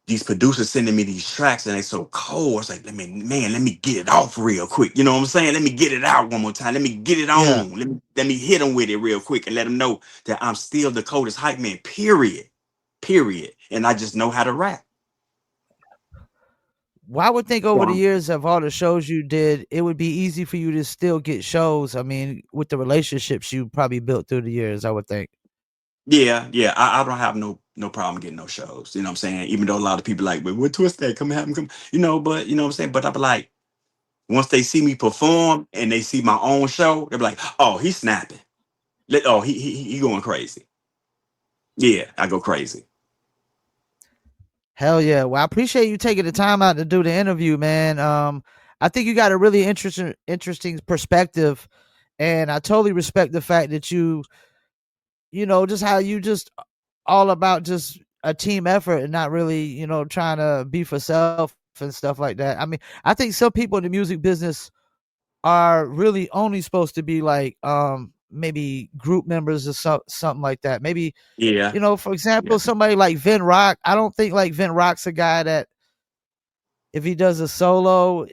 these producers sending me these tracks and they so cold. It's like, let me get it off real quick. You know what I'm saying? Let me get it out one more time. Let me get it Yeah. on. Let me hit them with it real quick and let them know that I'm still the coldest hype man. Period. Period. And I just know how to rap. Well, I would think over the So, years of all the shows you did, it would be easy for you to still get shows. I mean, with the relationships you probably built through the years, I would think. yeah, yeah. I don't have no problem getting no shows. You know what I'm saying? Even though a lot of people like, but what twist that? Come have him come. But you know what I'm saying? But I'm like, once they see me perform and they see my own show, they're like, oh, he's snapping. Oh, he going crazy. Yeah, I go crazy. Hell yeah. Well, I appreciate you taking the time out to do the interview, man. I think you got a really interesting perspective, and I totally respect the fact that just how you just all about just a team effort and not really, trying to be for self and stuff like that. I mean, I think some people in the music business are really only supposed to be like maybe group members or something like that. Maybe, Yeah, for yeah. example, somebody like Vin Rock. I don't think like Vin Rock's a guy that if he does a solo,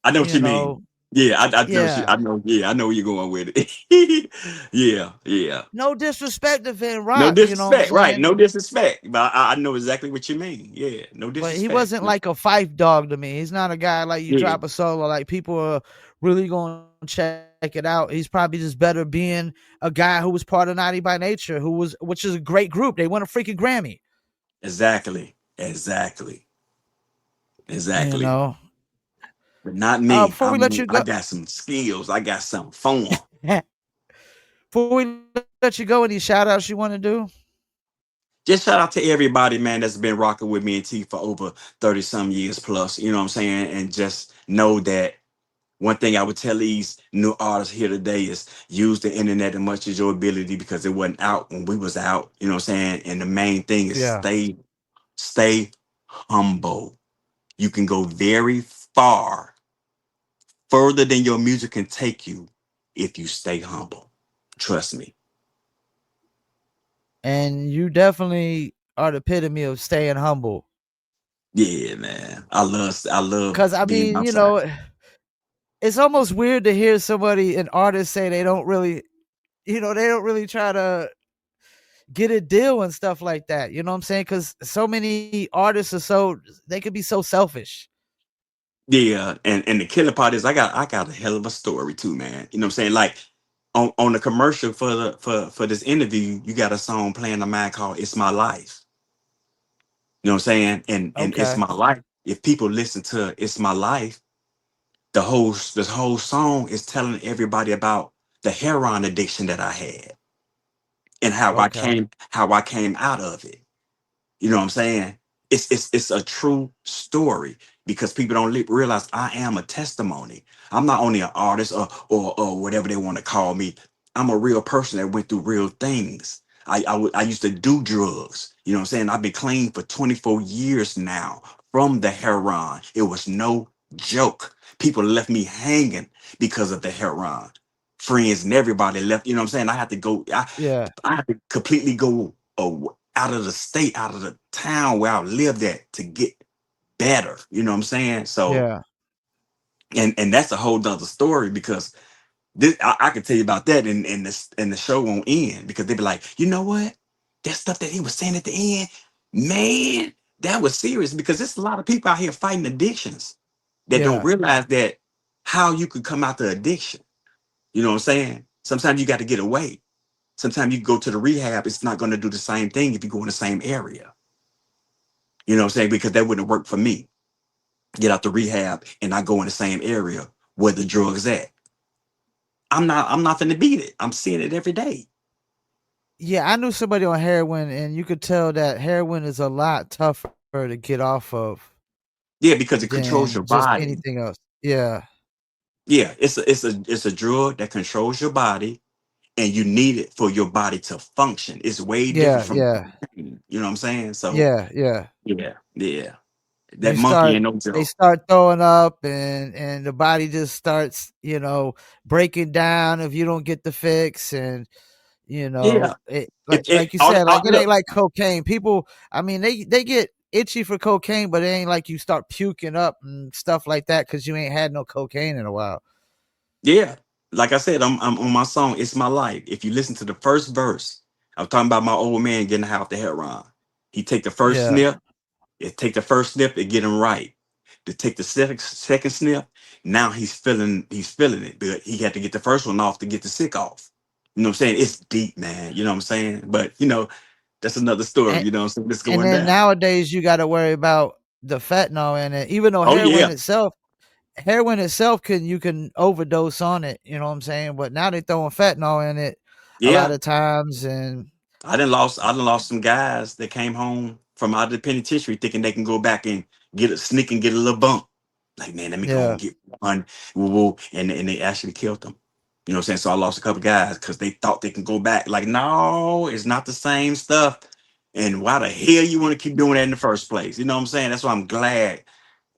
I know what you you mean. know, Yeah, I know yeah. I know. Yeah, I know where you're going with it. Yeah, yeah. No disrespect to Vin No Rock, you know what I'm disrespect, right? saying? No disrespect, but I know exactly what you mean. Yeah, no But he disrespect. wasn't like a fife dog to me. He's not a guy like you Yeah, drop a solo, like people are really going to check it out. He's probably just better being a guy who was part of 90 by Nature, which is a great group. They won a freaking Grammy. exactly, exactly, You exactly. know. But not me. Before we let you I go, got some skills. I got some form. before we let you go, any shout outs you want to do? Just shout out to everybody, man, that's been rocking with me and T for over 30 some years plus. You know what I'm saying? And just know that one thing I would tell these new artists here today is use the internet as much as your ability because it wasn't out when we was out. You know what I'm saying? And the main thing is Yeah. stay humble. You can go very far, further than your music can take you if you stay humble. Trust me. And you definitely are the epitome of staying humble. Yeah, man. I love Cause I being mean, outside. it's almost weird to hear an artist say they don't really, they don't really try to get a deal and stuff like that. You know what I'm saying? Because so many artists they could be so selfish. Yeah, and the killer part is I got a hell of a story too, man. You know what I'm saying? Like on the commercial for for this interview, you got a song playing of mine called "It's My Life." You know what I'm saying? And "It's Okay. My Life." If people listen to "It's My Life," this whole song is telling everybody about the heroin addiction that I had and Okay. how I came out of it. You know what I'm saying? It's a true story because people don't realize I am a testimony. I'm not only an artist or whatever they want to call me. I'm a real person that went through real things. I used to do drugs. You know what I'm saying? I've been clean for 24 years now from the heroin. It was no joke. People left me hanging because of the heroin. Friends and everybody left. You know what I'm saying? I had to go. Yeah. I had to completely go out of the state, out of the town where I lived at to get better. You know what I'm saying? So, Yeah. and that's a whole nother story because this I can tell you about that and the show won't end because they'd be like, you know what? That stuff that he was saying at the end, man, that was serious because there's a lot of people out here fighting addictions that don't Yeah. realize that how you could come out the addiction. You know what I'm saying? Sometimes you got to get away. Sometimes you go to the rehab, it's not going to do the same thing if you go in the same area. You know what I'm saying? Because that wouldn't work for me. Get out the rehab and I go in the same area where the drugs at. I'm not finna beat it. I'm seeing it every day. Yeah. I knew somebody on heroin, and you could tell that heroin is a lot tougher to get off of Yeah, because it controls your than just body. anything else. Yeah. Yeah, it's a drug that controls your body and you need it for your body to function. It's way different Yeah. from Yeah. cocaine, you know what I'm saying? So Yeah. Yeah. yeah, yeah. That You monkey start ain't no They joke. start throwing up, and the body just starts, breaking down if you don't get the fix. And Yeah. it, It like you said, like it ain't look, like cocaine. People, I mean, they get itchy for cocaine, but it ain't like you start puking up and stuff like that because you ain't had no cocaine in a while. yeah, like I said, I'm on my song. It's my life. If you listen to the first verse, I'm talking about my old man getting high off the heroin. He take the first Yeah. sniff, it take the first sniff, it get him right. To take the second sniff, now he's feeling it, but he had to get the first one off to get the sick off. You know what I'm saying? It's deep, man. You know what I'm saying? But that's another story. and You know what I'm saying? It's and going then down. nowadays you got to worry about the fentanyl in it, even though Oh heroin yeah, itself heroin itself you can overdose on it, you know what I'm saying? But now they throwing fentanyl in it a lot Yeah, of times, and I done lost some guys that came home from out of the penitentiary thinking they can go back and sneak and get a little bump. Like, man, let me go yeah. and get one, woo, woo, and they actually killed them. You know what I'm saying? So I lost a couple guys because they thought they can go back. Like, no, it's not the same stuff. And why the hell you want to keep doing that in the first place? You know what I'm saying? That's why I'm glad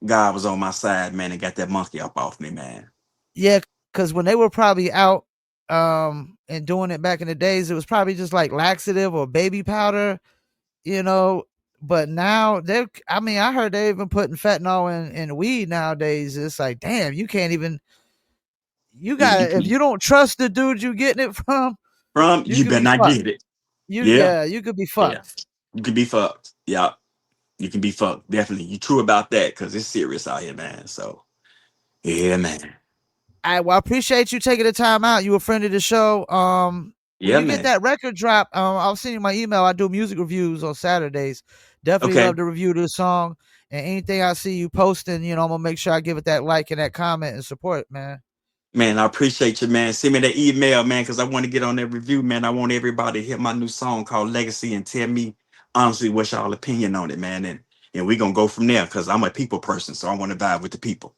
God was on my side, man, and got that monkey up off me, man. Yeah, because when they were probably out and doing it back in the days, it was probably just like laxative or baby powder, you know. But now they're, I mean, I heard they even putting fentanyl in weed nowadays. It's like, damn, you can't even, you Yeah, got to, if you don't trust the dude you getting it from, you you could better be not fucked. get it. You, Yeah, yeah, you could be yeah. fucked. You can be fucked. Yeah, you can be fucked. Definitely. You true about that because it's serious out here, man. So, yeah, man. I appreciate you taking the time out. You a friend of the show. When Yeah, you get man. that record drop, I'll send you my email. I do music reviews on Saturdays. Definitely Okay. love to review the song. And anything I see you posting, I'm gonna make sure I give it that like and that comment and support, man. Man, I appreciate you, man. Send me that email, man, because I want to get on that review, man. I want everybody to hear my new song called Legacy and tell me honestly what's y'all opinion on it, man. And we're gonna go from there because I'm a people person, so I want to vibe with the people.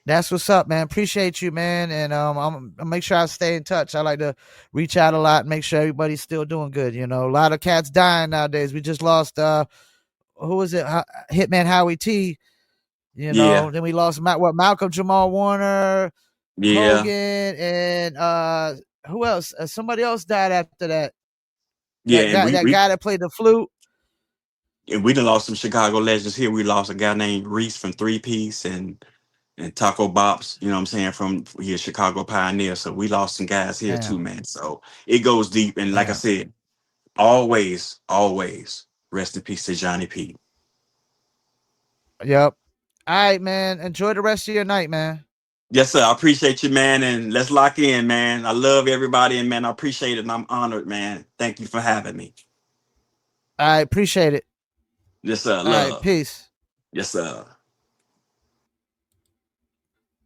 That's what's up, man. Appreciate you, man. And I'll make sure I stay in touch. I like to reach out a lot and make sure everybody's still doing good. A lot of cats dying nowadays. We just lost who was it? Hitman Howie T. Yeah, Then we lost Malcolm Jamal Warner, yeah, Hogan, and who else? Somebody else died after that. yeah. And That guy that played the flute. we done lost some Chicago legends here. We lost a guy named Reese from Three Piece and Taco Bops, you know what I'm saying, from here, Chicago Pioneer. So we lost some guys here too, Damn, man. So it goes deep. And like I damn. said, always, always rest in peace to Johnny P. Yep. All right, man. Enjoy the rest of your night, man. Yes, sir. I appreciate you, man. And let's lock in, man. I love everybody. And, man, I appreciate it. And I'm honored, man. Thank you for having me. All right, appreciate it. Yes, sir. All right, Love. peace. Yes, sir.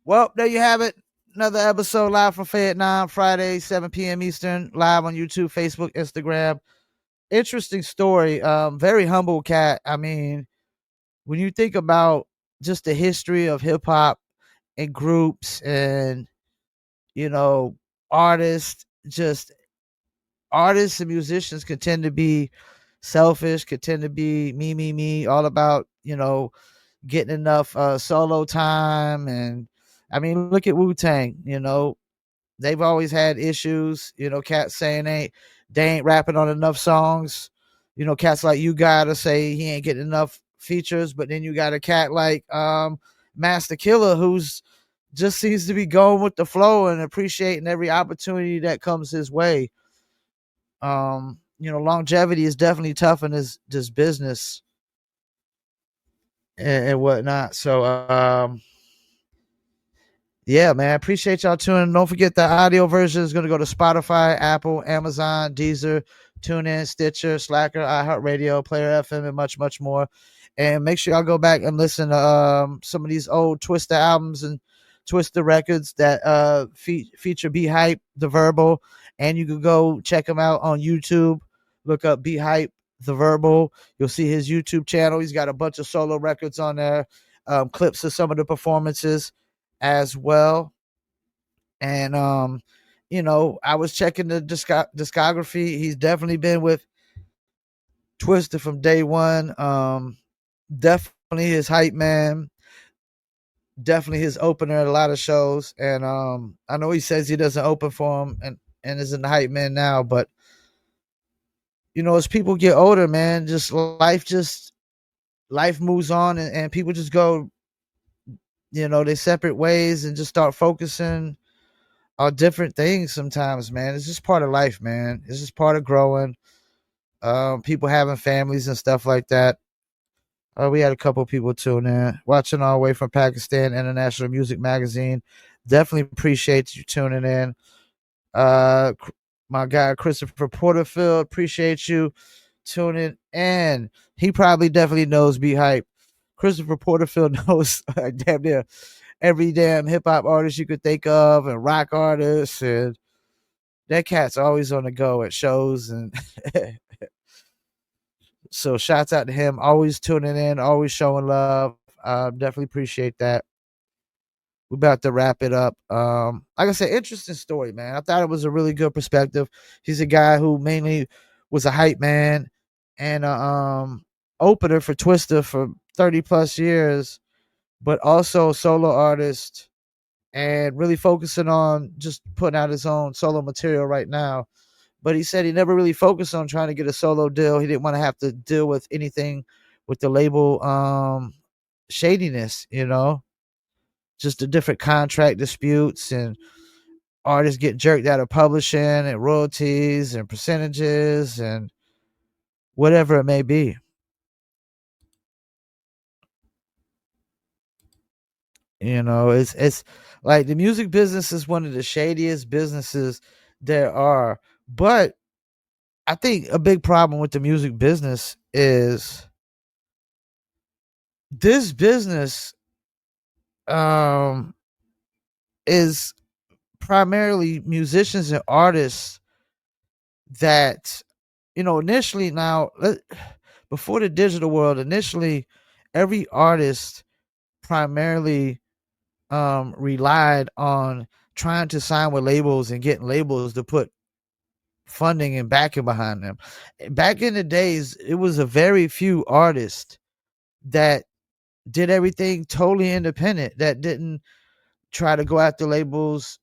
Well, there you have it. Another episode live from Fayettenam, Friday, 7 p.m. Eastern, live on YouTube, Facebook, Instagram. Interesting story. Very humble cat. I mean, when you think about just the history of hip hop and groups and you know artists, just artists and musicians can tend to be selfish, could tend to be me, all about getting enough solo time. And I mean, look at Wu-Tang. They've always had issues. Cats saying they ain't rapping on enough songs. Cats like You Gotta say he ain't getting enough features, but then you got a cat like Master Killer who's just seems to be going with the flow and appreciating every opportunity that comes his way. Longevity is definitely tough in this business and whatnot. So yeah, man. Appreciate y'all tuning in. Don't forget the audio version is going to go to Spotify, Apple, Amazon, Deezer, TuneIn, Stitcher, Slacker, iHeartRadio, Player FM, and much, much more. And make sure y'all go back and listen to some of these old Twista albums and Twista records that feature Be Hype, The Verbal. And you can go check them out on YouTube. Look up Be Hype, The Verbal. You'll see his YouTube channel. He's got a bunch of solo records on there, clips of some of the performances as well. And I was checking the discography. He's definitely been with Twister from day one. Definitely his hype man. Definitely his opener at a lot of shows. And I know he says he doesn't open for him and is in the hype man now, but as people get older, man, life moves on and people just go, they separate ways and just start focusing on different things sometimes, man. It's just part of life, man. It's just part of growing. People having families and stuff like that. We had a couple people tune in, watching all the way from Pakistan International Music Magazine. Definitely appreciate you tuning in. Uh, my guy Christopher Porterfield, appreciate you tuning in. He probably definitely knows Be Hype. Christopher Porterfield knows damn near every damn hip hop artist you could think of, and rock artists, and that cat's always on the go at shows. And so shouts out to him, always tuning in, always showing love. Definitely appreciate that. We're about to wrap it up. Like I said, interesting story, man. I thought it was a really good perspective. He's a guy who mainly was a hype man and opener for Twista for 30 plus years, but also a solo artist and really focusing on just putting out his own solo material right now. But he said he never really focused on trying to get a solo deal. He didn't want to have to deal with anything with the label shadiness, just the different contract disputes, and artists get jerked out of publishing and royalties and percentages and whatever it may be. It's like the music business is one of the shadiest businesses there are. But I think a big problem with the music business is this business is primarily musicians and artists that initially, before the digital world, initially every artist primarily relied on trying to sign with labels and getting labels to put funding and backing behind them. Back in the days, it was a very few artists that did everything totally independent, that didn't try to go after labels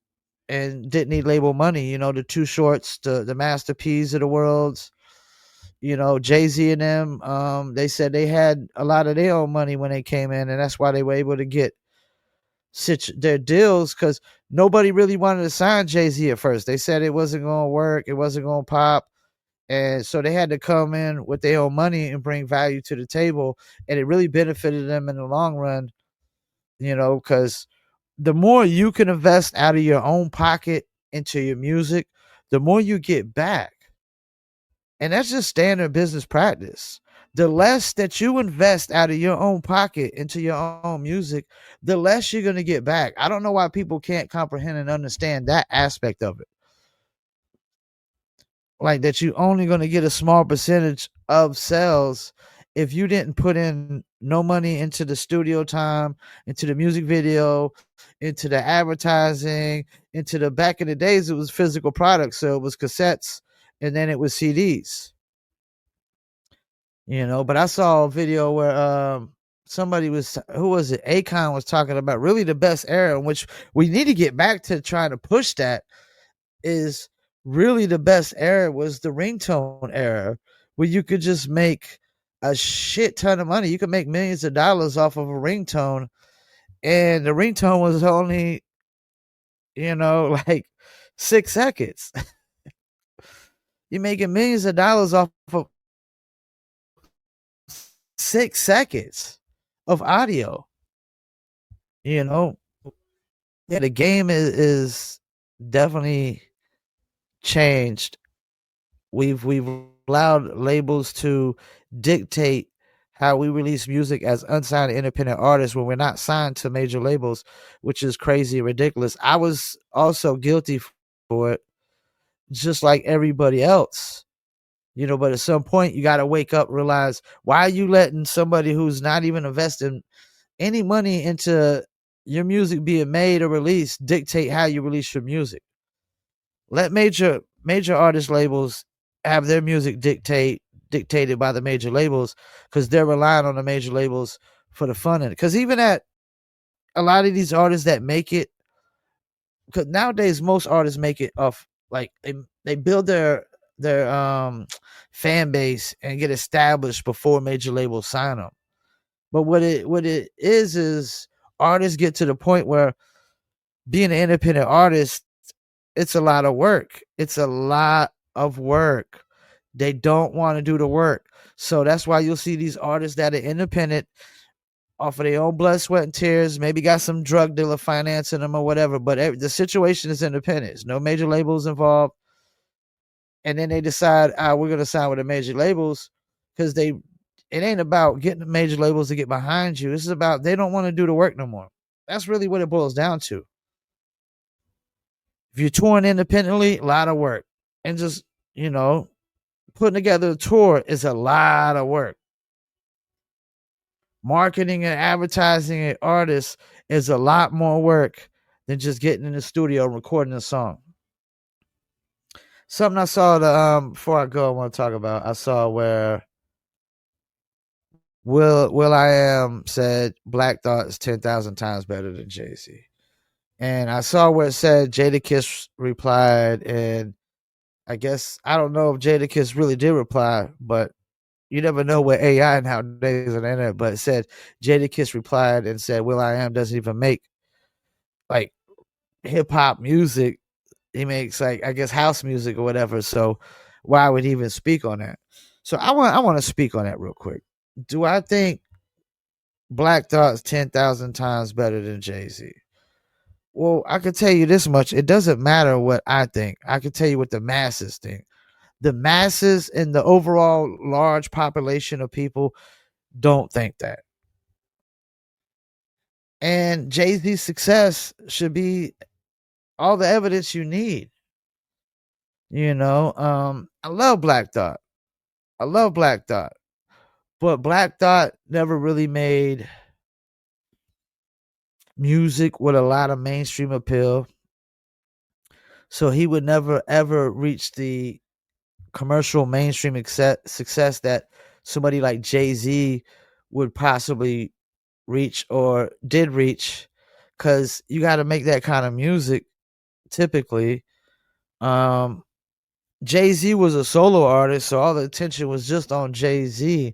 and didn't need label money. The Too Shorts, the Master P's of the world, Jay-Z and them, they said they had a lot of their own money when they came in, and that's why they were able to get their deals, because nobody really wanted to sign Jay-Z at first. They said it wasn't going to work, it wasn't going to pop, and so they had to come in with their own money and bring value to the table, and it really benefited them in the long run, because the more you can invest out of your own pocket into your music, the more you get back. And that's just standard business practice. The less that you invest out of your own pocket into your own music, the less you're going to get back. I don't know why people can't comprehend and understand that aspect of it. Like that you're only going to get a small percentage of sales if you didn't put in no money into the studio time, into the music video, into the advertising, into the back in the days, it was physical products. So it was cassettes and then it was CDs. But I saw a video where somebody was, who was it? Akon was talking about really the best era, in which we need to get back to trying to push that, is really the best era was the ringtone era, where you could just make a shit ton of money. You could make millions of dollars off of a ringtone, and the ringtone was only, like 6 seconds. You're making millions of dollars off of 6 seconds of audio. Yeah, the game is definitely changed. We've allowed labels to dictate how we release music as unsigned independent artists when we're not signed to major labels, which is crazy and ridiculous. I was also guilty for it, just like everybody else. But at some point you got to wake up, realize, why are you letting somebody who's not even investing any money into your music being made or released dictate how you release your music? Let major artist labels have their music dictated by the major labels, because they're relying on the major labels for the funding. Because even at a lot of these artists that make it, because nowadays most artists make it off, like they build their fan base and get established before major labels sign them. But what it is artists get to the point where being an independent artist, it's a lot of work. It's a lot of work. They don't want to do the work. So that's why you'll see these artists that are independent, off of their own blood, sweat, and tears, maybe got some drug dealer financing them or whatever, but the situation is independent. There's no major labels involved. And then they decide, we're going to sign with the major labels, because they it ain't about getting the major labels to get behind you. This is about they don't want to do the work no more. That's really what it boils down to. If you're touring independently, a lot of work. And just, putting together a tour is a lot of work. Marketing and advertising an artist is a lot more work than just getting in the studio and recording a song. Something I saw before I go, I want to talk about. I saw where Will I Am said Black Thought is 10,000 times better than Jay-Z. And I saw where it said Jadakiss replied, and I guess I don't know if Jadakiss really did reply, but you never know with AI nowadays on the internet. But it said Jadakiss replied and said Will I Am doesn't even make like hip hop music. He makes like I guess house music or whatever. So why would he even speak on that? So I want to speak on that real quick. Do I think Black Thought's 10,000 times better than Jay-Z? Well, I can tell you this much. It doesn't matter what I think. I can tell you what the masses think. The masses and the overall large population of people don't think that. And Jay-Z's success should be all the evidence you need. I love Black Thought. I love Black Thought. But Black Thought never really made music with a lot of mainstream appeal. So he would never ever reach the commercial mainstream success that somebody like Jay-Z would possibly reach or did reach, because you got to make that kind of music typically. Jay-Z was a solo artist, so all the attention was just on Jay-Z.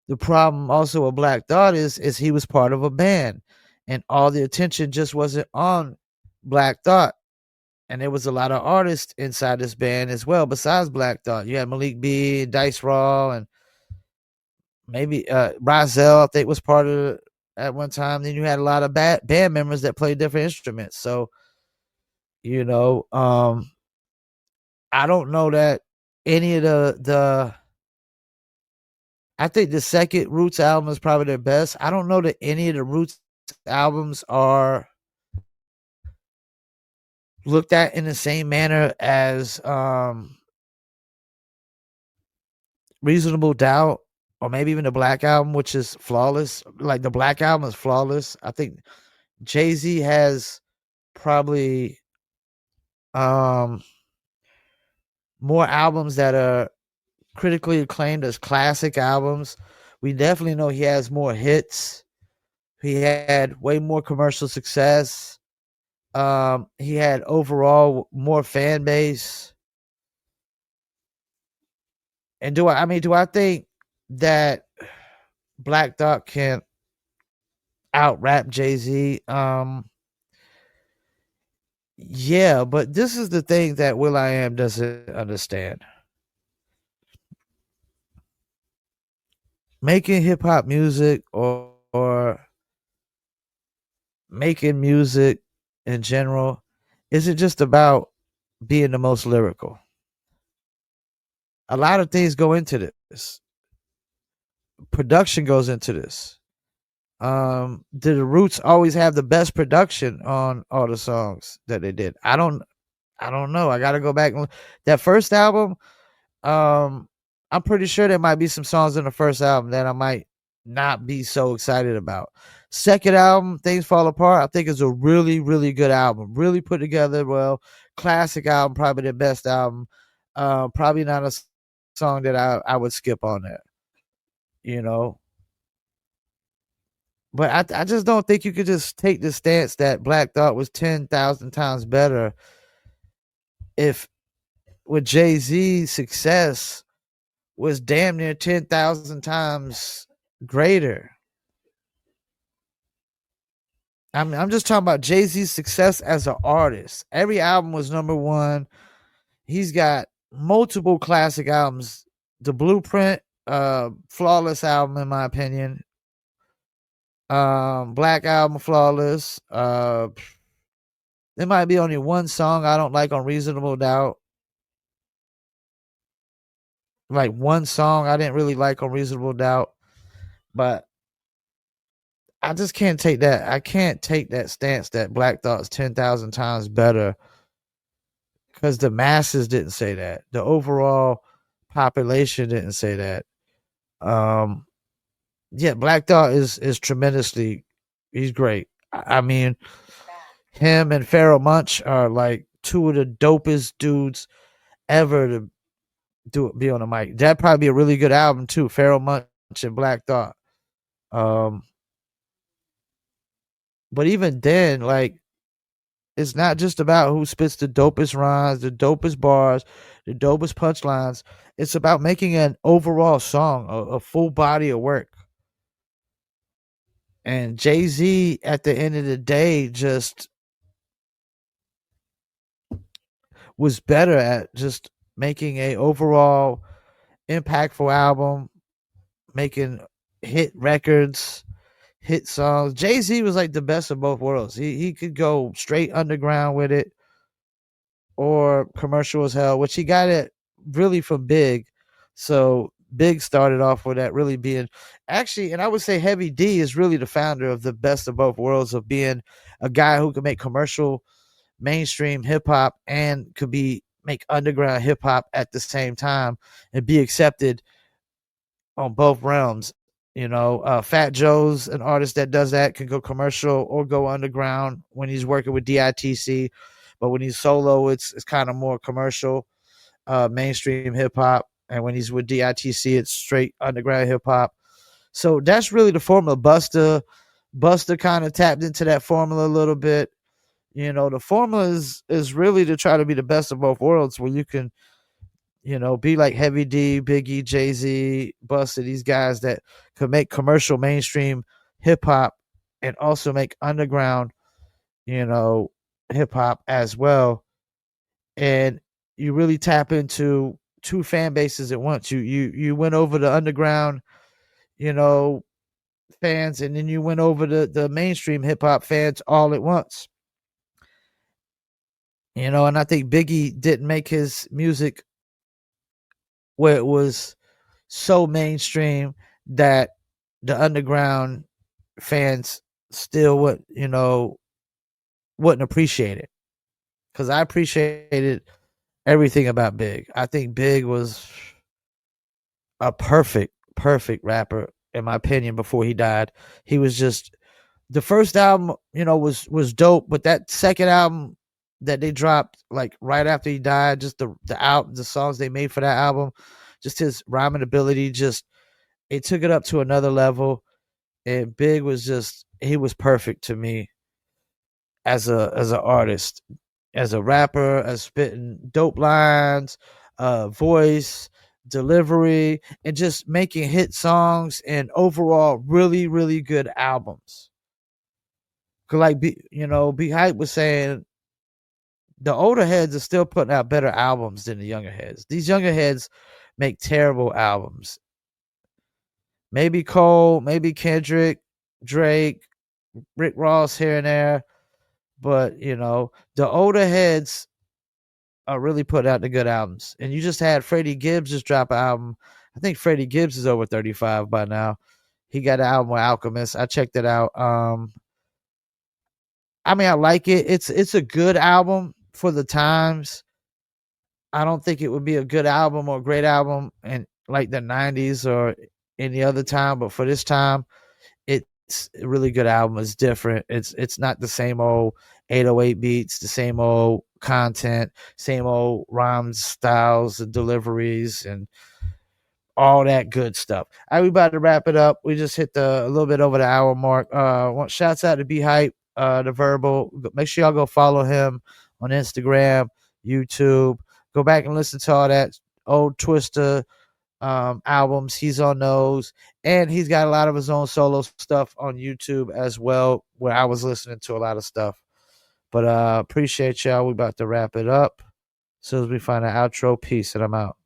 The problem also with Black Thought is he was part of a band, and all the attention just wasn't on Black Thought. And there was a lot of artists inside this band as well, besides Black Thought. You had Malik B, Dice Raw, and maybe Rozelle, I think, was part of it at one time. Then you had a lot of band members that played different instruments. So, I don't know that any of the I think the second Roots album is probably their best. I don't know that any of the Roots albums are looked at in the same manner as Reasonable Doubt, or maybe even the Black Album, which is flawless. Like the Black Album is flawless. I think Jay-Z has probably more albums that are critically acclaimed as classic albums. We definitely know he has more hits. He had way more commercial success. He had overall more fan base. And do I think that Black Thought can out rap Jay-Z? Yeah, but this is the thing that will.i.am doesn't understand. Making hip hop music or making music in general isn't just about being the most lyrical. A lot of things go into this. Production goes into this. Did the Roots always have the best production on all the songs that they did? I don't know. I gotta go back and that first album. I'm pretty sure there might be some songs in the first album that I might not be so excited about. Second album, Things Fall Apart, I think is a really, really good album. Really put together well. Classic album, probably the best album. Probably not a song that I would skip on there. You know. But I just don't think you could just take the stance that Black Thought was 10,000 times better if with Jay-Z's success was damn near 10,000 times greater. I'm just talking about Jay-Z's success as an artist. Every album was number one. He's got multiple classic albums. The Blueprint, flawless album in my opinion. Black Album, flawless. There might be only one song I don't like on Reasonable Doubt. like one song I didn't really like on Reasonable Doubt, but I just can't take that. I can't take that stance that Black Thought's 10,000 times better because the masses didn't say that. The overall population didn't say that. Um, yeah, Black Thought is tremendously. He's great. I mean, him and Pharoah Monch are like two of the dopest dudes ever to be on the mic. That'd probably be a really good album too. Pharoah Monch and Black Thought. Um, but even then, like, it's not just about who spits the dopest rhymes, the dopest bars, the dopest punchlines. It's about making an overall song, a full body of work. And Jay-Z, at the end of the day, just was better at just making a overall impactful album, making hit records, hit songs. Jay-Z was like the best of both worlds. He could go straight underground with it or commercial as hell, which he got it really from Big. So Big started off with that really being actually, and I would say Heavy D is really the founder of the best of both worlds of being a guy who could make commercial mainstream hip hop and could be make underground hip hop at the same time and be accepted on both realms. Fat Joe's an artist that does that, can go commercial or go underground when he's working with DITC. But when he's solo, it's kind of more commercial, mainstream hip hop. And when he's with DITC, it's straight underground hip hop. So that's really the formula. Buster kind of tapped into that formula a little bit. The formula is really to try to be the best of both worlds, where you can be like Heavy D, Biggie, Jay-Z, Busta, these guys that could make commercial mainstream hip hop and also make underground, hip hop as well. And you really tap into two fan bases at once. You went over the underground, you know, fans, and then you went over the mainstream hip hop fans all at once. And I think Biggie didn't make his music where it was so mainstream that the underground fans still wouldn't appreciate it. Because I appreciated everything about Big. I think Big was a perfect rapper in my opinion before he died. He was just the first album, was dope, but that second album that they dropped like right after he died, just the songs they made for that album, just his rhyming ability, just it took it up to another level. And Big was he was perfect to me as an artist, as a rapper, as spitting dope lines, voice, delivery, and just making hit songs and overall really, really good albums. Cause like B Hype was saying, the older heads are still putting out better albums than the younger heads. These younger heads make terrible albums. Maybe Cole, maybe Kendrick, Drake, Rick Ross here and there. But, the older heads are really putting out the good albums. And you just had Freddie Gibbs just drop an album. I think Freddie Gibbs is over 35 by now. He got an album with Alchemist. I checked it out. I mean, I like it. It's a good album for the times. I don't think it would be a good album or a great album in like the 90s or any other time, but for this time, it's a really good album. It's different. It's not the same old 808 beats, the same old content, same old rhymes, styles, and deliveries, and all that good stuff. All right, we about to wrap it up. We just hit a little bit over the hour mark. Shouts out to Be Hype, the Verbal. Make sure y'all go follow him on Instagram, YouTube. Go back and listen to all that old Twister albums. He's on those, and he's got a lot of his own solo stuff on YouTube as well, where I was listening to a lot of stuff. But appreciate y'all. We about to wrap it up. As soon as we find an outro, peace, and I'm out.